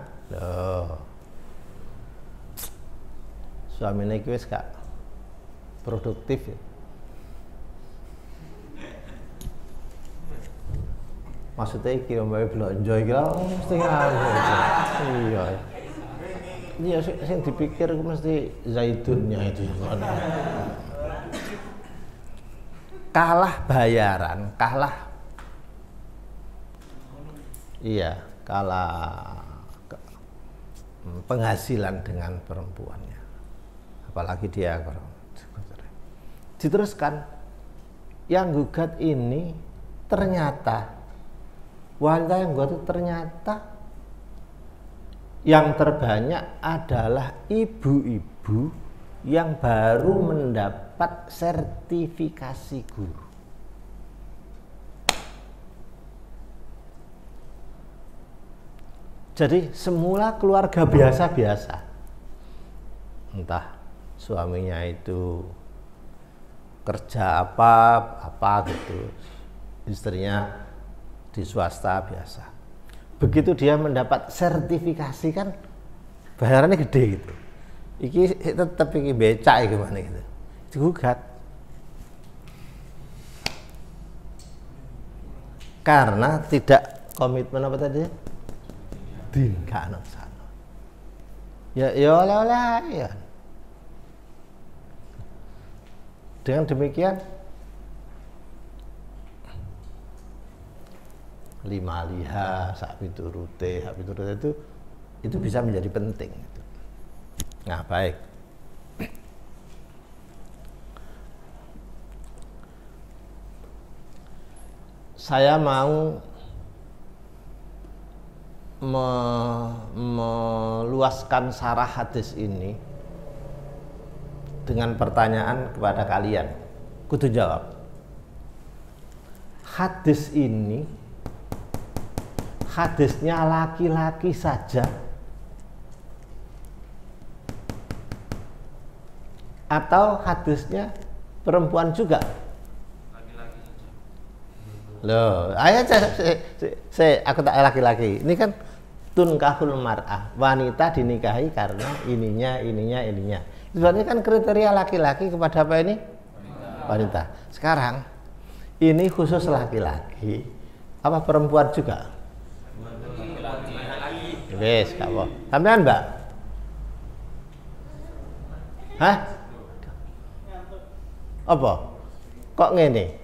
A: suaminya iki wis gak produktif ya. Maksudnya iki mbak belanja iki lho mesti iya. Iya sing dipikir mesti zaidunnya itu. Kalah bayaran, kalah penghasilan dengan perempuannya. Apalagi dia diteruskan yang gugat ini ternyata wanita yang gugat itu ternyata yang terbanyak adalah ibu-ibu yang baru mendapat sertifikasi guru. Jadi semula keluarga biasa-biasa, entah suaminya itu kerja apa gitu, istrinya di swasta biasa. Begitu dia mendapat sertifikasi kan bayarannya gede gitu. Iki tetap iki becak iki gimana gitu. Digugat. Karena tidak komitmen apa tadi? Tingkah sana. Ya oleh-oleh ya. Dengan demikian lima liha sapi turute itu bisa menjadi penting. Nah baik, saya mau meluaskan sarah hadis ini dengan pertanyaan kepada kalian. Kudu jawab. Hadis ini hadisnya laki-laki saja atau hadisnya perempuan juga? Laki-laki saja. Loh, ayo aku tak laki-laki. Ini kan tunkahul mar'ah, wanita dinikahi karena ininya. Sebenarnya kan kriteria laki-laki kepada apa ini? Wanita. Sekarang ini khusus laki-laki apa perempuan juga? Wes, gak apa. Sampean, Mbak? Hah? Apa? Kok ngene?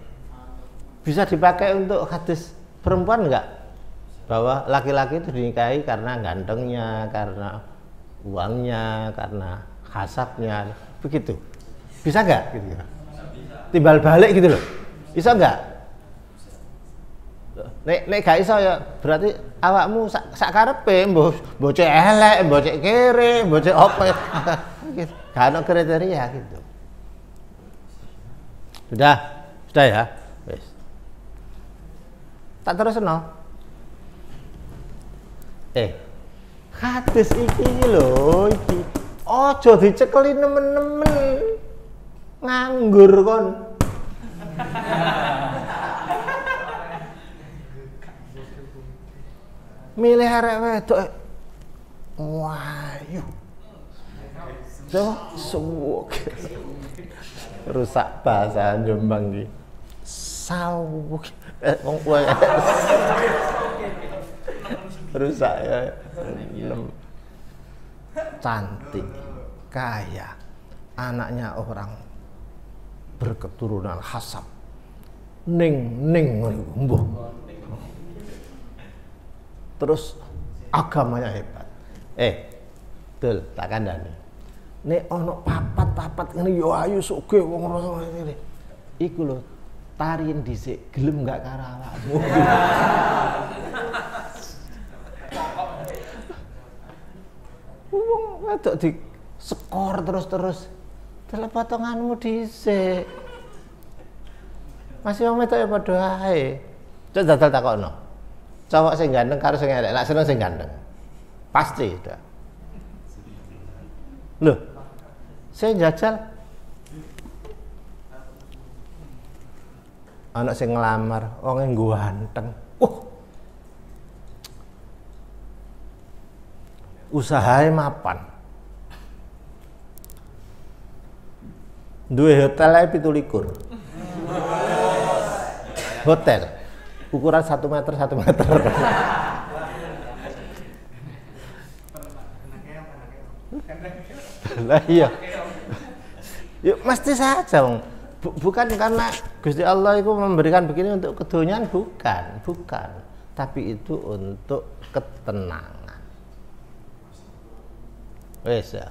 A: Bisa dipakai untuk hadis perempuan enggak? Bahwa laki-laki itu dinikahi karena gantengnya, karena uangnya, karena hasabnya, begitu. Bisa enggak gitu ya? Timbal balik gitu loh. Bisa enggak? Nek gak iso ya berarti awakmu sak karepe mbok cek elek, mbok cek kere, mbok cek apa gitu. Gak ada kriteria gitu. Sudah ya. Wes. Tak terusno. Hadis iki lho iki. Aja dicekeli nemen-nemen. Nganggur kon. Milih arek wedok wayu suwuk rusak bahasa Jombang iki sawuk wong rusak ya cantik kaya anaknya orang berketurunan hasab ning mbuh. Terus agamanya hebat. Betul, tak kandhani. Nek ana papat ngene yo ayu sugih wong ngene. Iku lho, tariin dhisik, gelem gak karo awakmu. Wong wedok di skor terus. Delok potonganmu dhisik. Masih wong wedok ya padha ae. Cek dadal takokno. Cowok sing ganteng karo sing elek, lak seneng sing ganteng. Pasti udah. Loh, saya jajal ana sing nglamar wong ganteng. Usahae mapan. Duwe hotel ae 17. Hotel ukuran 1 meter 1 meter. Lah iya. Yuk mesti saja wong. Bukan karena Gusti Allah itu memberikan begini untuk keduniaan, bukan. Tapi itu untuk ketenangan. Wes ya.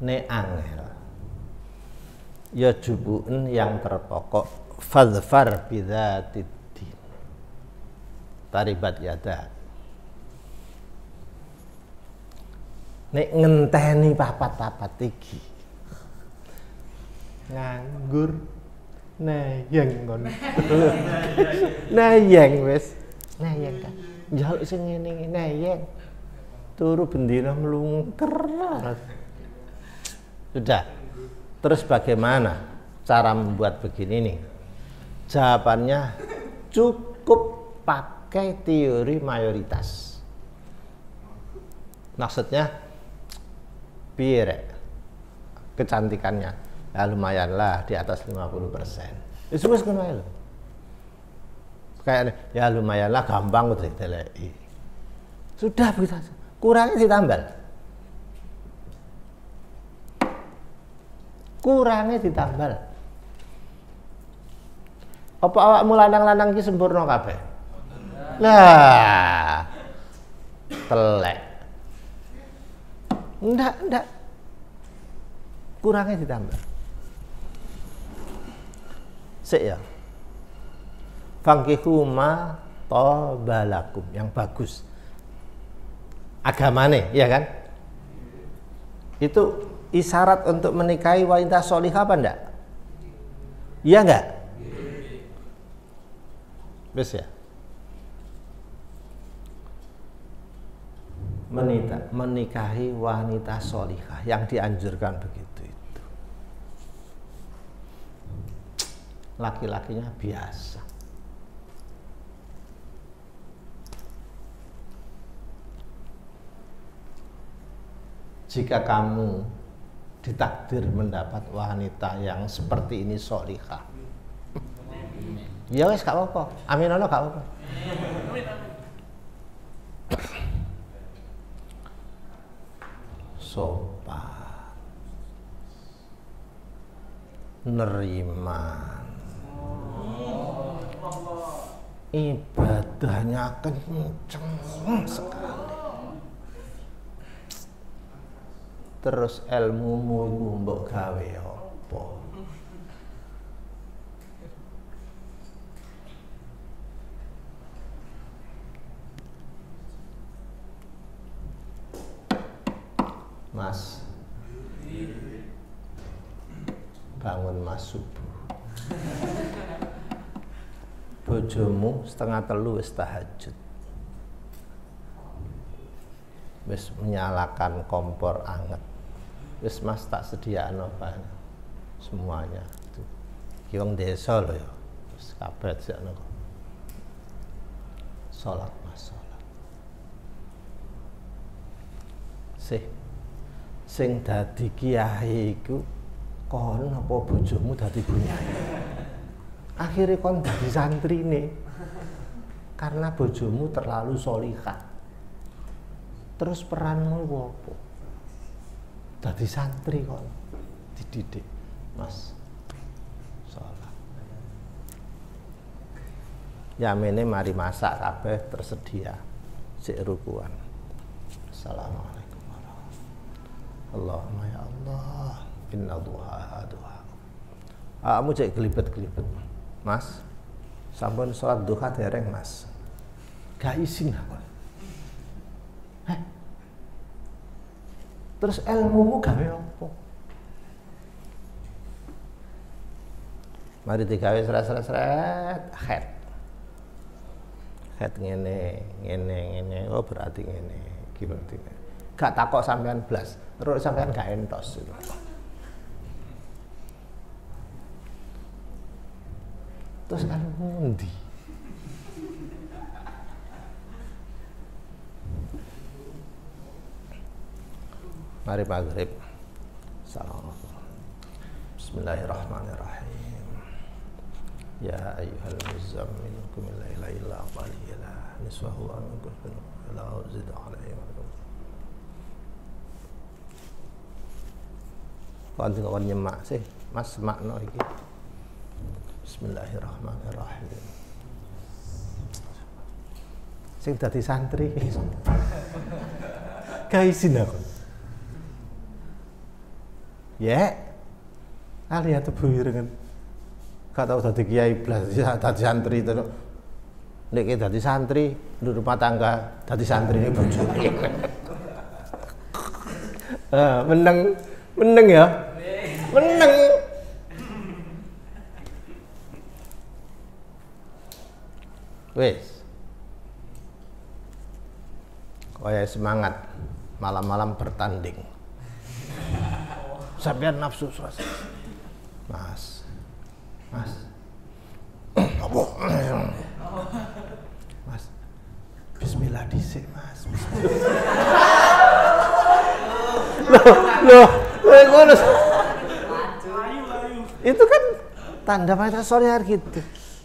A: Ne angel. Ya jubun yang terpokok fadfar bidzatiddin. Taribat yada. Nek ngenteni papat-papat iki. Nganggur neyeng ngono. Neyeng wis. Neyeng kan. Njaluk sing ngene neyeng. Turu bendina melungker. Sudah. Terus bagaimana cara membuat begini nih? Jawabannya cukup pakai teori mayoritas. Maksudnya biar kecantikannya ya lumayan lah di atas 50%. Itu wis ngono ae lho. Kayak ya lumayan lah gampang udah diteleki. Sudah begitu saja. Kurangnya ditambal. Apa awakmu lanang-lanang ki sempurna kabeh? Lah. Telek. Enggak. Kurangnya ditambah. Sik ya. Fankihu ma tabalakum yang bagus. Agamane, ya kan? Itu isyarat untuk menikahi wanita sholihah apa enggak? Iya enggak? Wes ya. Menikahi wanita sholihah yang dianjurkan begitu itu. Laki-lakinya biasa. Jika kamu ditakdir mendapat wanita yang seperti ini sholihah, ya wes gak apa-apa. Amin Allah gak apa-apa. Sopan, neriman, ibadahnya kenceng sekali. Terus ilmumu mbok gawe apa? Mas, bangun mas subuh. Bojomu 2:30 wis tahajud. Wis menyalakan kompor anget. Wis mas tak sediakno apa semuanya itu. Ki wong desa lho ya. Wis kabeh sediakno kok. Salat mas salat. Sing dadi kiai iku kon apa bojomu dadi bunyai. Akhirnya kon dadi santrine. Karena bojomu terlalu sholihah. Terus peranmu apa? Dadi santri kon dididik, Mas. Salat. Yamene mari masak kabeh tersedia. Sik rukuan. Assalamualaikum warahmatullahi. Allahumma ya Allah, inna duha. Kamu cek gelibet-gelibet. Mas, sampun sholat duha dereng, Mas. Gak isin aku. Terus ilmumu gawe apa? Mari digawe seret-seret head ngene. Oh berarti ngene. Gimana ngene. Gak takok sampean blas. Terus sampean gak entos. wis endi. Mari maghrib. Assalamualaikum. Bismillahirrahmanirrahim. Ya ayyuhal muzammil qum al-laila illa qalila nisfahu aw inqus ila zid alayhi wa kok nyemak sih Mas semakno iki. Bismillahirrahmanirrahim. Sing dadi santri kaisin aku. Ya, lihat tuh dengan gak tau dadi kiai blas, dadi santri terus. Nek dadi santri, di rumah tangga dadi santri ini bojone. Meneng ya. Meneng. Wes. Kaya semangat malam-malam bertanding. Sampean nafsu suasana. Mas. Apa? Mas. Bismillah dhisik, Mas. Loh, ngono. Itu kan tanda mata soalnya gitu.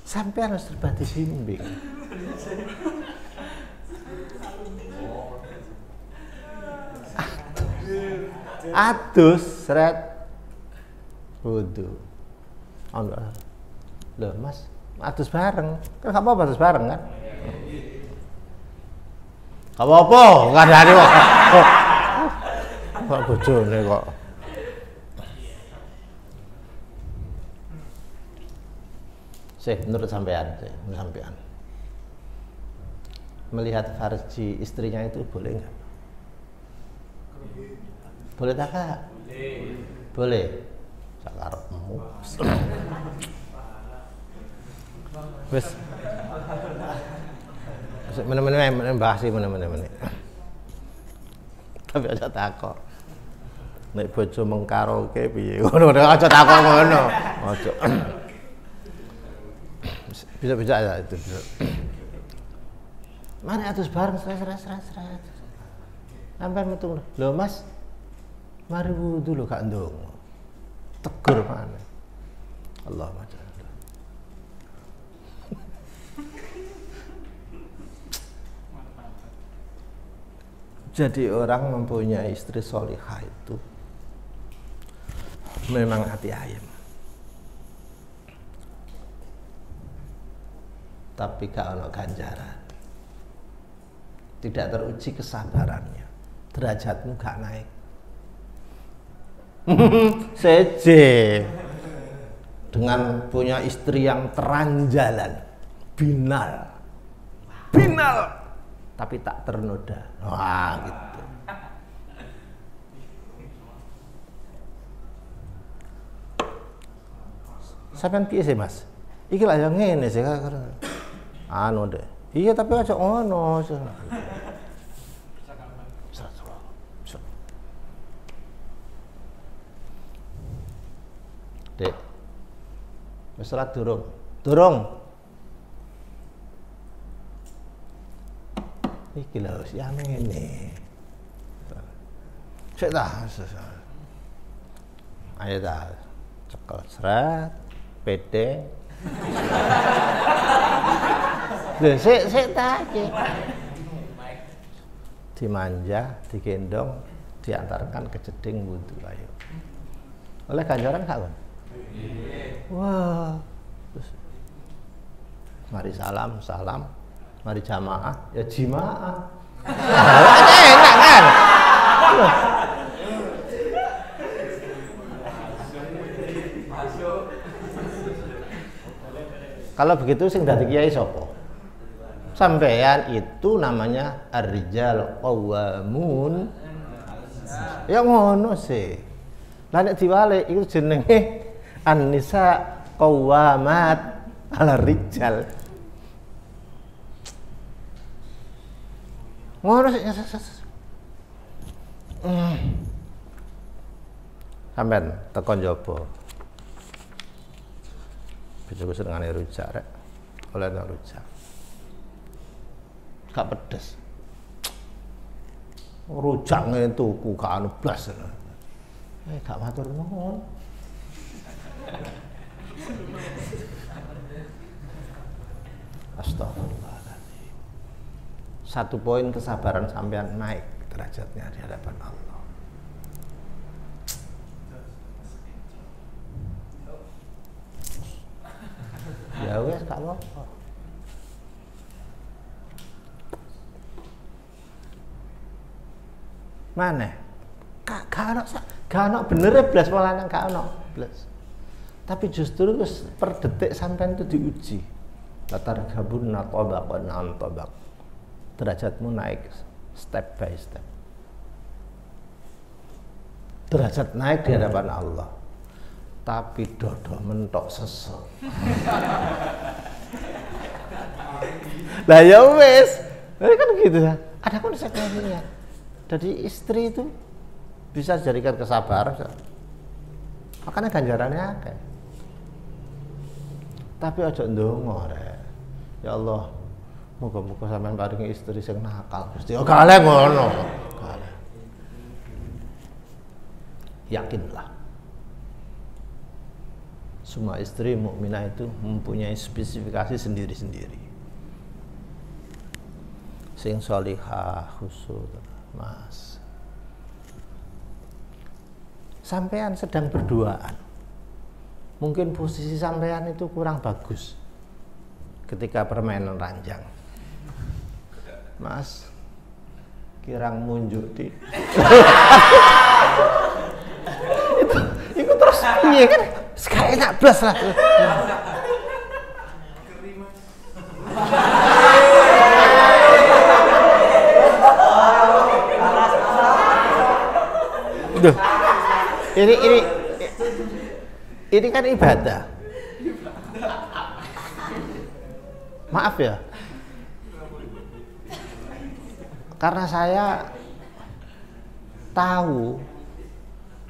A: Sampean harus terbatih bimbing. Adus seret wudu. Loh Mas, adus bareng. Kan gak apa-apa adus bareng kan? Gak apa-apa, gak ada kok. Kok bojone kok. Menurut sampean. Melihat farji istrinya itu boleh nggak? Boleh tak Kak? Boleh. Sakarepmu. Wes. Meneh-meneh bahas iki meneh-meneh. Tapi aja takok. Nek bojo mengkaraoke piye? Ngono aja takok ngono. Aja. Bisa ya itu. Mari atus bareng seret. Sampai metu. Lho Mas, mari wudu lho gak ndonga. Tegur mana? Allahumma jalla. Jadi orang mempunyai istri solihah itu memang hati ayam. Tapi gak ono ganjaran. Tidak teruji kesabarannya. Derajatmu gak naik. Seje dengan punya istri yang teranjalan, binal, tapi tak ternoda. Wah, gitu. Sampeyan piye sih Mas? Iki lah yang ngene sih anu deh. Iya tapi aja ngono. Dek. Wis salat durung? Durung. Iki lho wis ya ngene. Cek dah. Ayo dah. Cekel seret, pede. Lho sik ta iki. Dimanja, digendong, diantarkan ke jeding wudu ayo. Oleh ganjaran gak kan? Wah. Terus mari salam, mari jamaah, ya jimaah. Enak kan? Kalau begitu sing dadi kiai sapa? Sampeyan itu namanya ar-rijal qawwamun. Ya ngono sih. Lah nek diwalik iku jenenge an-nisa qawwamat 'ala rijal. Ngono sih. Sampeyan tekan njaba. bojoku senengane rujak rek. Oleh rujak. Gak pedes. Rujak ngene tuku gak anu blas. Gak matur nuwun. Astagfirullahaladzim. 1 poin kesabaran sampean naik derajatnya di hadapan Allah. Ya wes gak apa-apa. Mana? Gak ono bener blas malah gak ono blas. Tapi justru per detik sampean itu diuji. Latar gabun tabaqan an tabaq. Derajatmu naik step by step. Derajat naik di hadapan Allah. Tapi dodo mentok sesek. Lah ya wes. Kan gitu ya. Ada konsekuensinya. Jadi istri itu bisa dijadikan kesabaran. Makanya ganjarannya akeh. Tapi aja ndonga rek. Ya Allah, muga-muga sampean paringi istri sing nakal Gusti. Oh kalih ngono. Kalih. Yakinlah. Semua istri mukminah itu mempunyai spesifikasi sendiri-sendiri. Sing sholihah, khusyuk, Mas. Sampean sedang berduaan. Mungkin posisi sampean itu kurang bagus ketika permainan ranjang. Mas, kirang munjuk di. itu terus iya kan? Sekali enak blas lah. Duh. Ini kan ibadah. Maaf ya. Karena saya tahu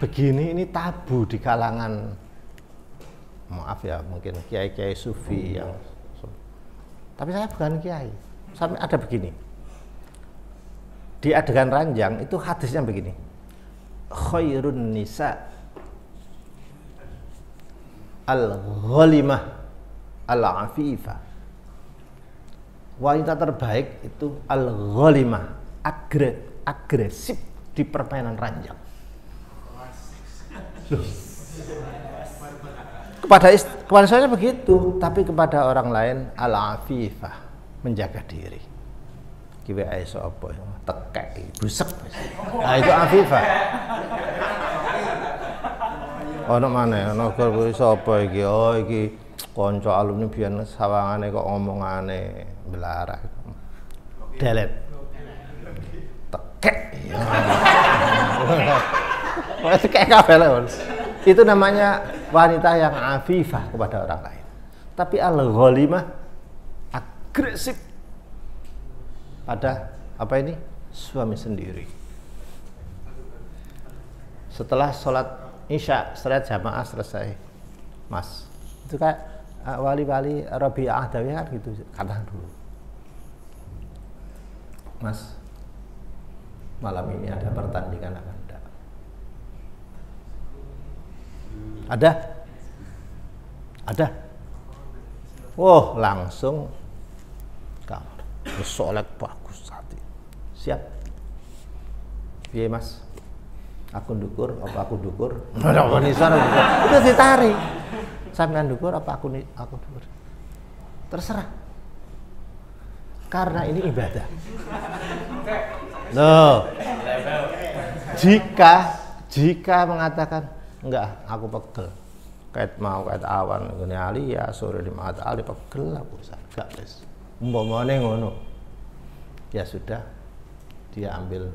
A: begini ini tabu di kalangan, maaf ya, mungkin kiai-kiai sufi yang, tapi saya bukan kiai. Sampai ada begini. Di adegan ranjang itu hadisnya begini. Khairun nisa al-ghalimah al-afifah. Wanita terbaik itu al-ghalimah, agresif di permainan ranjang. Loh. Kepada saya begitu, tapi kepada orang lain al-afifah, menjaga diri. Kiwe ae sapa tekek busek. Nah itu afifah. Ono maneh ana kuwi sapa iki? Oh iki kanca alumni biyen sawangane kok omongane belarak. Delet. Tekek. Wes tekek kabeh lho. Itu namanya wanita yang afifah kepada orang lain. Tapi al-ghalimah agresif pada apa ini? Suami sendiri. Setelah sholat Isya, sholat jamaah selesai, Mas, itu kayak wali-wali Rabi'ah Adawiyah gitu, kata dulu, Mas, malam ini ada pertandingan apa enggak? Ada. Oh, langsung kamar. Sholat bagus hati. Siap. Iya Mas. Aku ndukur apa aku dukur? Itu ditarik. Sampean dukur apa aku dukur? Terserah. Karena ini ibadah. Loh. Jika mengatakan enggak, aku pegel. Kait awan ngene ali ya sore di mat ali pegel aku gak wis. Umpamane ngono. Ya sudah. Dia ambil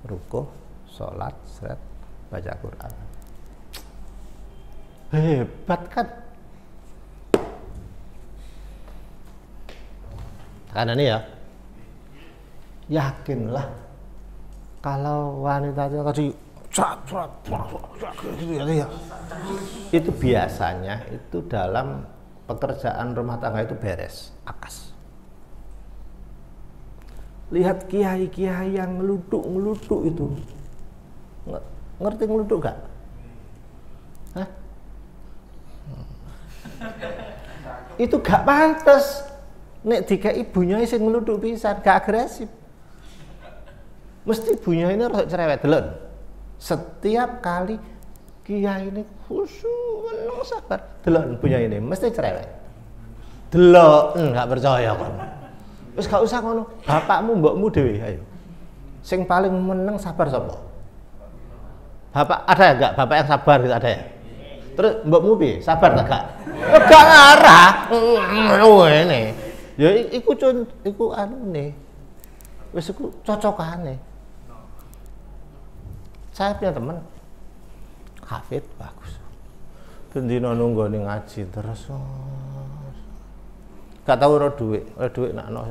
A: rukuh, sholat, seret, baca Quran. Hebat kan? Karena ini ya, yakinlah kalau wanita itu tadi Itu biasanya itu dalam pekerjaan rumah tangga itu beres, akas. Lihat kiai-kiai yang ngeluduk itu. Ngerti ngeluduk gak? Hah? Itu gak pantas. Nek dika ibunya sing ngeluduk pisan, gak agresif. Mesti ibunya ini rasa cerewet delon. Setiap kali kiai ini khusyuk meneng sabar, delon punya ini mesti cerewet. Delok, gak percaya kan. Wis gak usah ngono. Bapakmu mbokmu dhewe ayo. Sing paling meneng sabar sapa? Bapak ada ya enggak? Bapak yang sabar gitu ada ya? Terus mbokmu piye? Sabar ta gak? Gak ngarah. Ngene. Ya iku anune. Wis iku cocokane. Saya punya teman hafid bagus. Bendina nunggone ngaji terus. Gak tau ora dhuwit nakno.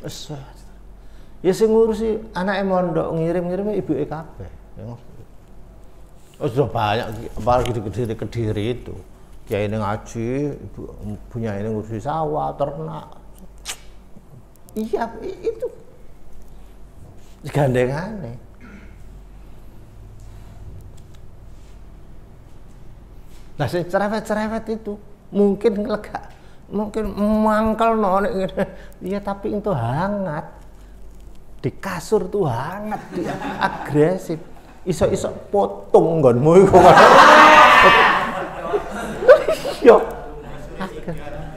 A: Wis ya sing ngurusi anake mondok ngirim-ngirime ibuke kabeh. Wis banyak apalagi di Kediri itu. Kiai ini ngaji, ibunya ini ngurusi sawah, ternak. Iya, itu gandengane. Nah, sing cerewet-cerewet itu mungkin lega, mungkin mangkel nek iya tapi itu hangat. Di kasur tuh hangat, dia agresif. Iso-iso potong nggonmu iku. Yo.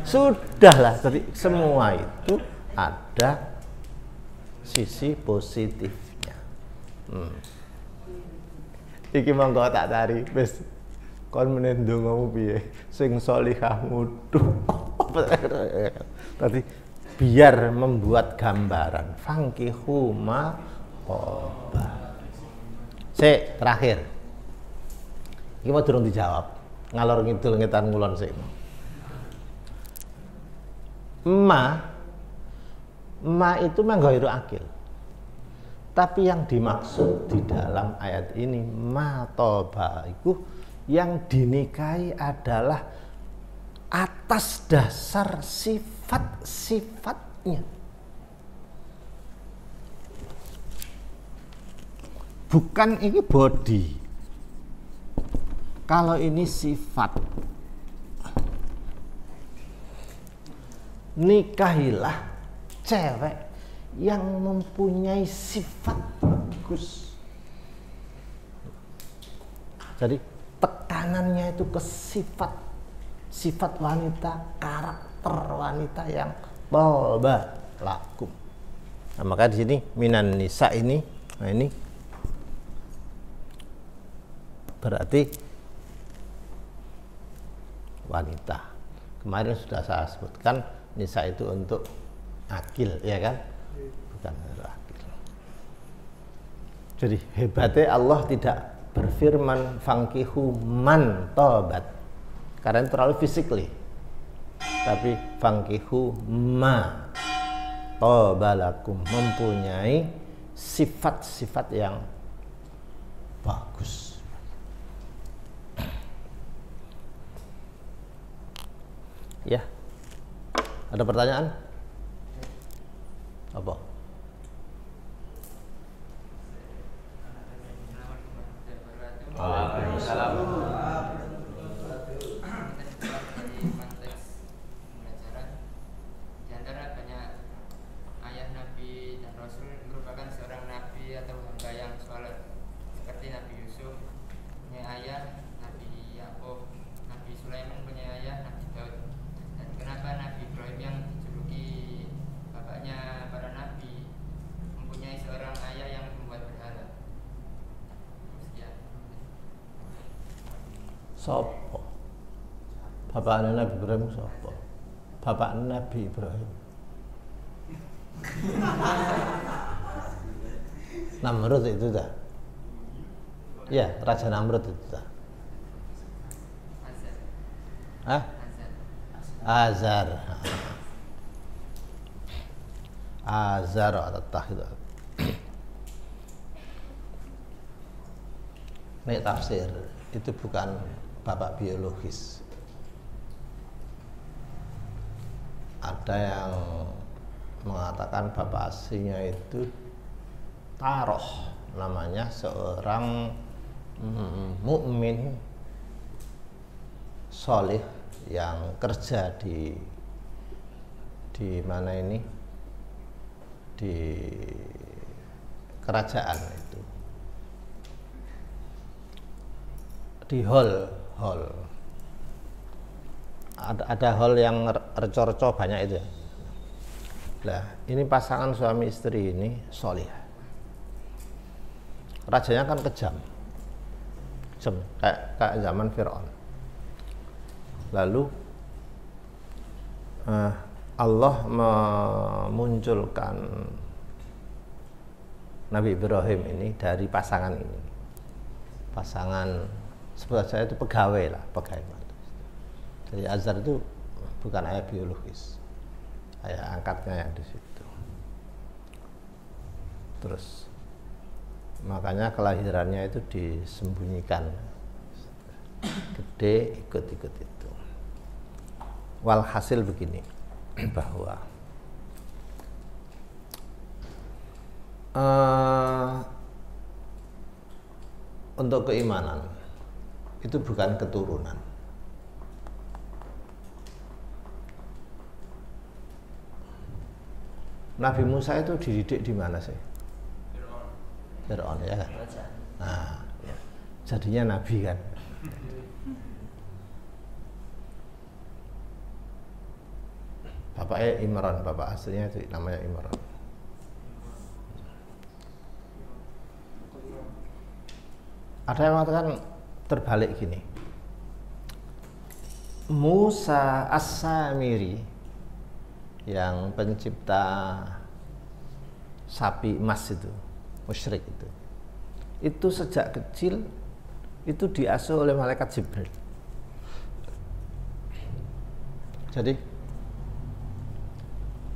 A: Sudahlah, jadi semua itu ada sisi positifnya. Iki monggo tak tari wis kon meneh ndongamu piye sing sholihah muduh. Tadi biar membuat gambaran fankihu ma qoba. Terakhir. Iki mau durung dijawab. Ngalor ngidul ngetan ngulon sik. Ma itu mangghairu akil. Tapi yang dimaksud di dalam ayat ini ma toba itu yang dinikahi adalah atas dasar sifat-sifatnya. Bukan ini body. Kalau ini sifat. Nikahilah cewek yang mempunyai sifat bagus. Jadi tekanannya itu ke sifat wanita, karakter wanita yang toba lakum. Nah, maka di sini minan nisa ini, nah ini berarti wanita. Kemarin sudah saya sebutkan nisa itu untuk akil, ya kan? Bukan untuk akil. Jadi hebatnya Allah tidak berfirman fankihu man tobat karena itu terlalu physically, tapi fankihu ma tobalakum mempunyai sifat-sifat yang bagus. Ya, ada pertanyaan? Apa? Waalaikumsalam.
B: Di antara banyak ayah Nabi dan Rasul merupakan seorang Nabi atau hamba yang soleh, seperti Nabi Yusuf punya ayah Nabi Yakub, Nabi Sulaiman punya ayah Nabi Daud. Dan kenapa Nabi Ibrahim yang dijuluki bapaknya para nabi mempunyai seorang ayah yang membuat berhala?
A: Sopo? Bapak Nabi Ibrahim sopo? Bapak Nabi Ibrahim. Namrud itu dah. Ya, Raja Namrud itu dah. Hah? Azar. Azar atau Tahid. nek tafsir itu bukan bapak biologis. Ada yang mengatakan bapak aslinya itu Taroh, namanya seorang mukmin solih yang kerja di mana ini, di kerajaan itu, di hall ada hall yang reco-reco banyak itu ya. Nah, ini pasangan suami istri ini solih. Rajanya kan kejam kayak zaman Fir'aun. Lalu Allah memunculkan Nabi Ibrahim ini dari pasangan ini. Pasangan sebut saja itu pegawai lah, pegawai. Jadi Azar itu bukan ayah biologis, ayah angkatnya yang di situ. Terus makanya kelahirannya itu disembunyikan, gede ikut-ikut itu. Walhasil begini, bahwa untuk keimanan itu bukan keturunan. Nabi Musa itu dididik di mana sih? Fir'aun ya kan? Nah, ya. Jadinya nabi kan. Bapaknya Imran, bapak aslinya itu namanya Imran. Ada yang mengatakan terbalik gini. Musa As-Samiri yang pencipta sapi emas itu, musyrik itu sejak kecil itu diasuh oleh malaikat Jibril. Jadi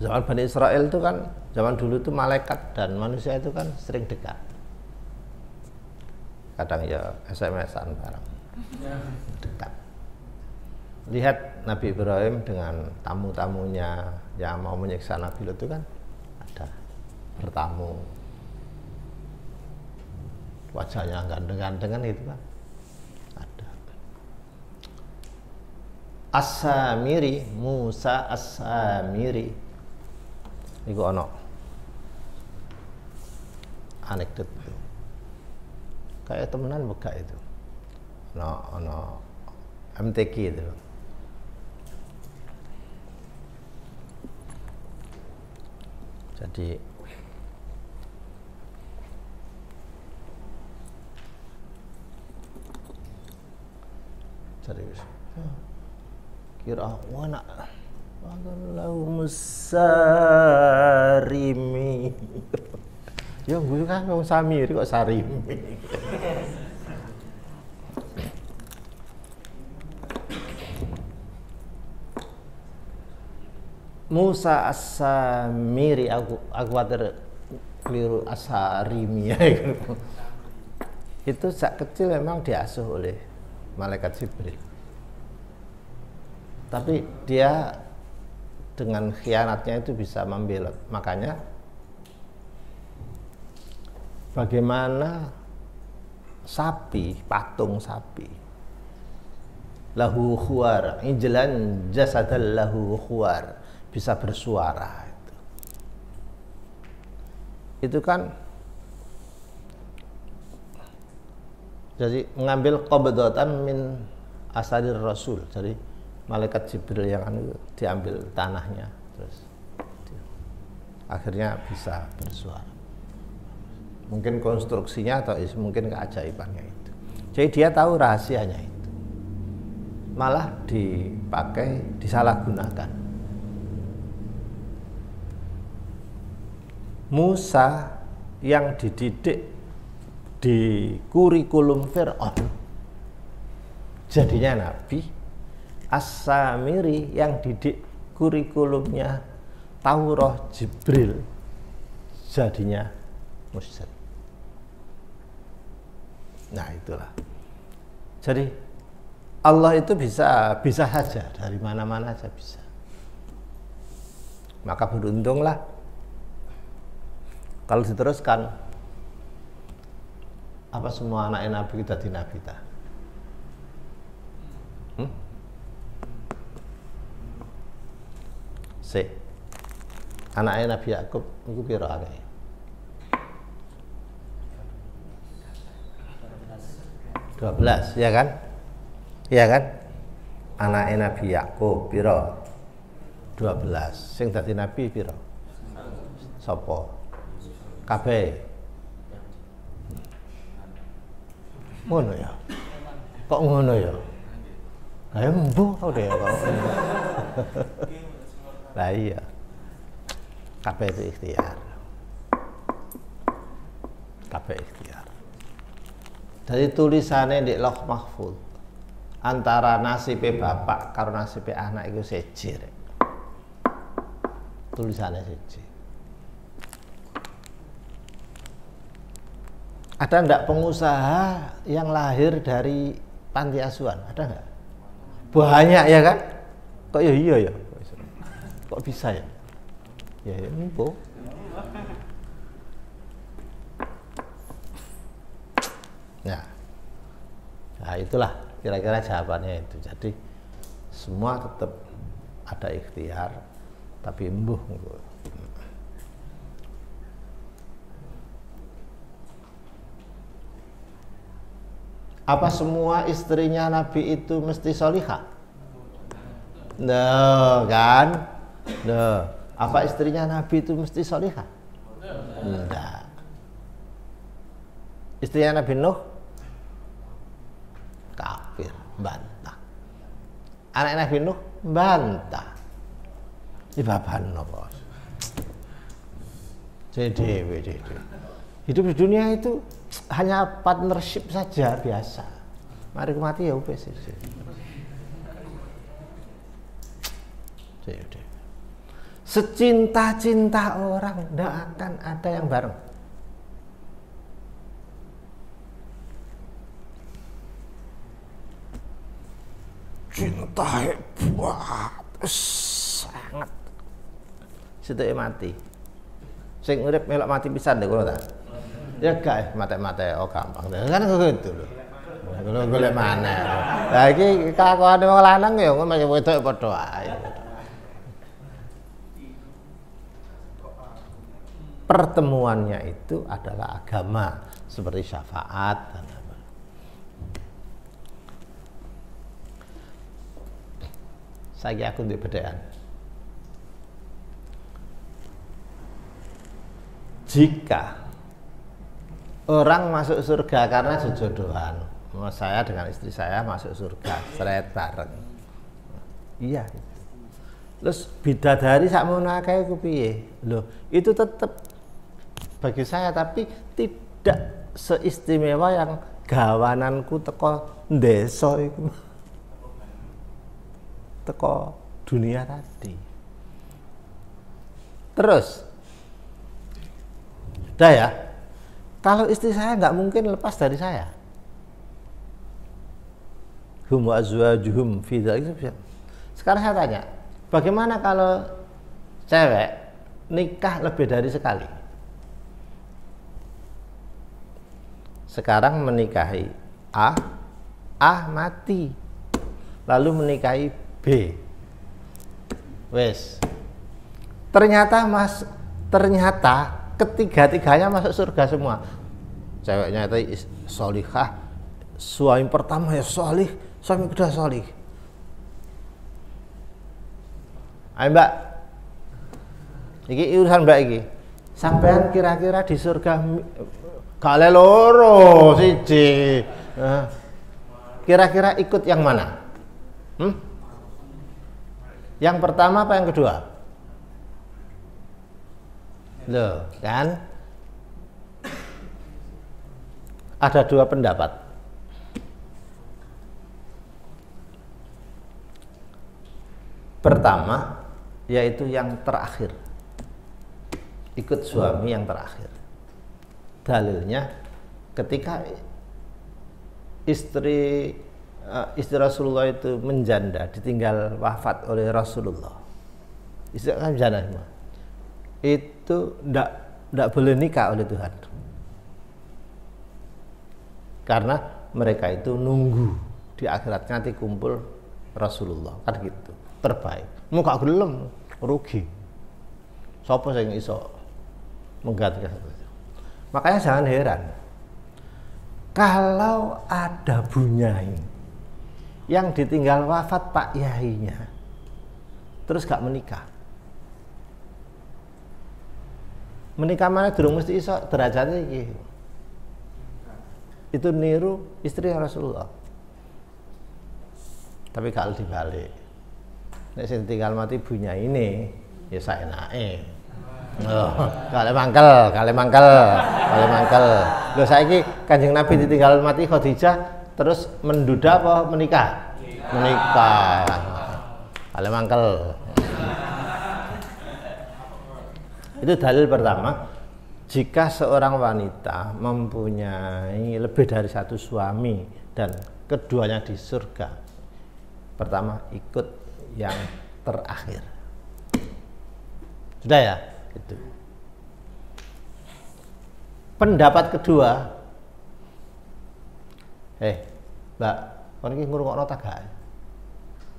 A: zaman Bani Israel itu kan, zaman dulu itu malaikat dan manusia itu kan sering dekat. Kadang ya SMS-an bareng, dekat. Lihat Nabi Ibrahim dengan tamu-tamunya yang mau menyiksa Nabi Lut itu kan ada bertamu, wajahnya ganteng-gantengan itu kan ada. As-Samiri, Musa As-Samiri iku ono anekdot itu. Kayak temenan buka itu. Ono MTQ itu. Jadi kira wana Allahu musarimi. Ya gue kan ngomong Samiri kok Sarimi. Musa As-Samiri, aku khawatir keliru As-Sarimi ya. Itu sejak kecil memang diasuh oleh malaikat Jibril. Tapi dia dengan khianatnya itu bisa membelot. Makanya bagaimana sapi, patung sapi, lahu khuwar, ijlan jasadal lahu khuwar, bisa bersuara itu kan jadi mengambil qabdatan min asadir rasul. Jadi malaikat Jibril yang diambil tanahnya, terus akhirnya bisa bersuara. Mungkin konstruksinya atau mungkin keajaibannya itu. Jadi dia tahu rahasianya itu, malah dipakai, disalahgunakan. Musa yang dididik di kurikulum Fir'aun jadinya nabi. As-Samiri yang didik kurikulumnya Taurah Jibril jadinya musyrik. Nah itulah. Jadi Allah itu bisa saja dari mana-mana saja bisa. Maka beruntunglah kalau diteruskan apa semua anak Nabi kita di Nabi kita. Anaknya Nabi Yakub itu piro akeh? 12, ya kan? Iya kan? Anaknya Nabi Yakub piro? 12. Sing dadi nabi piro? Sapa? Kabeh. Ngono ya. Kok ngono ya? Lah mbuh tau deh kok. Lah iya. Kabeh itu ikhtiar. Kabeh ikhtiar. Dari tulisannya di Lauh Mahfuz antara nasibnya bapak karo nasibnya anak itu seji. Tulisannya seji. Ada enggak pengusaha yang lahir dari panti asuhan? Ada enggak? Banyak ya kan? Kok ya iya ya? Kok bisa ya? Ya embo. Nah itulah kira-kira jawabannya itu. Jadi semua tetap ada ikhtiar, tapi embuh. Apa semua istrinya Nabi itu mesti solihah? No, kan? No. Apa istrinya Nabi itu mesti solihah? Enggak. Istrinya Nabi Nuh kafir, bantah. Anak Nabi Nuh bantah. Ibaban nopo. Jadi hidup di dunia itu hanya partnership saja biasa. Mari mati ya wis. Secinta-cinta orang tidak akan ada yang bareng. Cinta hebat sangat. Situ mati. Sing urip melok mati pisan lho ngono ta. Ya gak mate-mate gampang. Kan gitu lho. Golek maneh. Lah iki kelakuane wong lanang ya ngono macam wedok padha ae. Pertemuannya itu adalah agama seperti syafaat dan apa. Saiki aku ndek bedhekan. Jika orang masuk surga karena jodohan, saya dengan istri saya masuk surga, seret bareng. Iya. Terus bidadari sakmono akeh ku piye? Loh, itu tetap bagi saya tapi tidak seistimewa yang gawananku teko desa iku. Teko dunia tadi. Terus udah ya, kalau istri saya nggak mungkin lepas dari saya. Hum wa azwajuhum fi dzalika. Sekarang saya tanya, bagaimana kalau cewek nikah lebih dari sekali? Sekarang menikahi A mati, lalu menikahi B, wes. Ternyata ketiga-tiganya masuk surga semua. Ceweknya itu solihah, suami pertama ya solih, suami kedua solih. Ayo mbak, ini urusan mbak ini. Sampean kira-kira di surga kale loro siji. Kira-kira ikut yang mana? Yang pertama apa yang kedua? Loh, kan? Ada dua pendapat. Pertama, yaitu yang terakhir. Ikut suami yang terakhir. Dalilnya ketika istri Rasulullah itu menjanda, ditinggal wafat oleh Rasulullah. Istri kan menjanda semua. Itu tidak boleh nikah oleh Tuhan. Karena mereka itu nunggu di akhirat nanti kumpul Rasulullah, kan gitu. Terbaik. Mau gak gelem rugi. Sopo sing iso menggantikan itu. Makanya jangan heran kalau ada bunyai yang ditinggal wafat Pak Yahinya terus gak menikah. Menikah mana durung mesti iso derajatnya iki. Itu niru istri Rasulullah. Tapi kalau dibalik, nek sing tinggal mati bunyai ini ya saenake. Oh, kale mangkel. Lho saiki Kanjeng Nabi ditinggal mati Khadijah terus menduda apa menikah? Menikah. Kale mangkel. Itu dalil pertama, jika seorang wanita mempunyai lebih dari satu suami dan keduanya di surga, pertama ikut yang terakhir. Sudah ya? Itu. Pendapat kedua, Mbak, kon iki ngrungokno ta gak?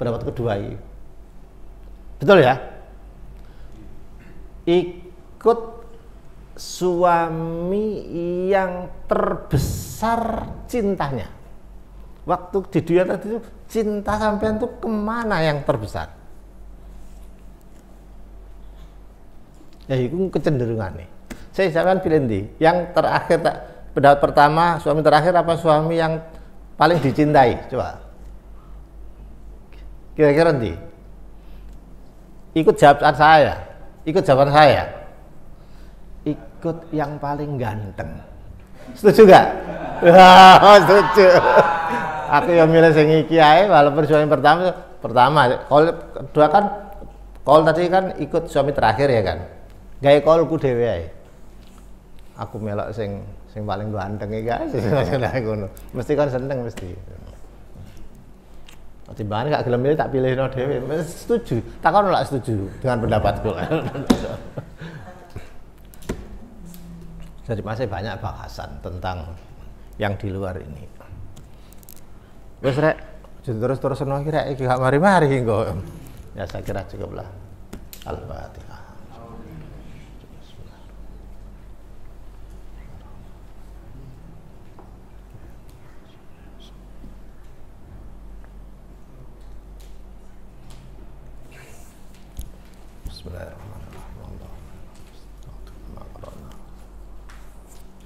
A: Pendapat kedua iki. Betul ya? Ikut suami yang terbesar cintanya. Waktu di dunia tadi itu cinta sampean tuh kemana yang terbesar? Ya itu kecenderungan nih. Saya sampean pilih ndi? Yang terakhir pendapat pertama suami terakhir apa suami yang paling dicintai? Coba. Kira-kira ndi? Ikut jawaban saya. Ikut jawaban saya. Ikut yang paling ganteng. Setuju gak? Setuju. Aku yang milih sing iki ae walaupun suami pertama. Kalau kedua kan kalau tadi kan ikut suami terakhir ya kan. Gawe kolku dhewe ae. Aku melok sing paling ganteng iki guys. Ngono. Mesti kan seneng mesti. Timbangane gak gelem milih tak pilihno dhewe. Setuju. Takon ora setuju dengan pendapatku. Jadi masih banyak bahasan tentang yang di luar ini. Wes rek, terus iki rek iki gak mari-mari engko. Ya saya kira cukuplah. Al-Fatihah. Bismillahirrahmanirrahim.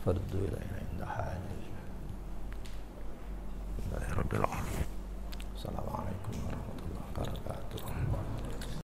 A: Fardu ilaina indah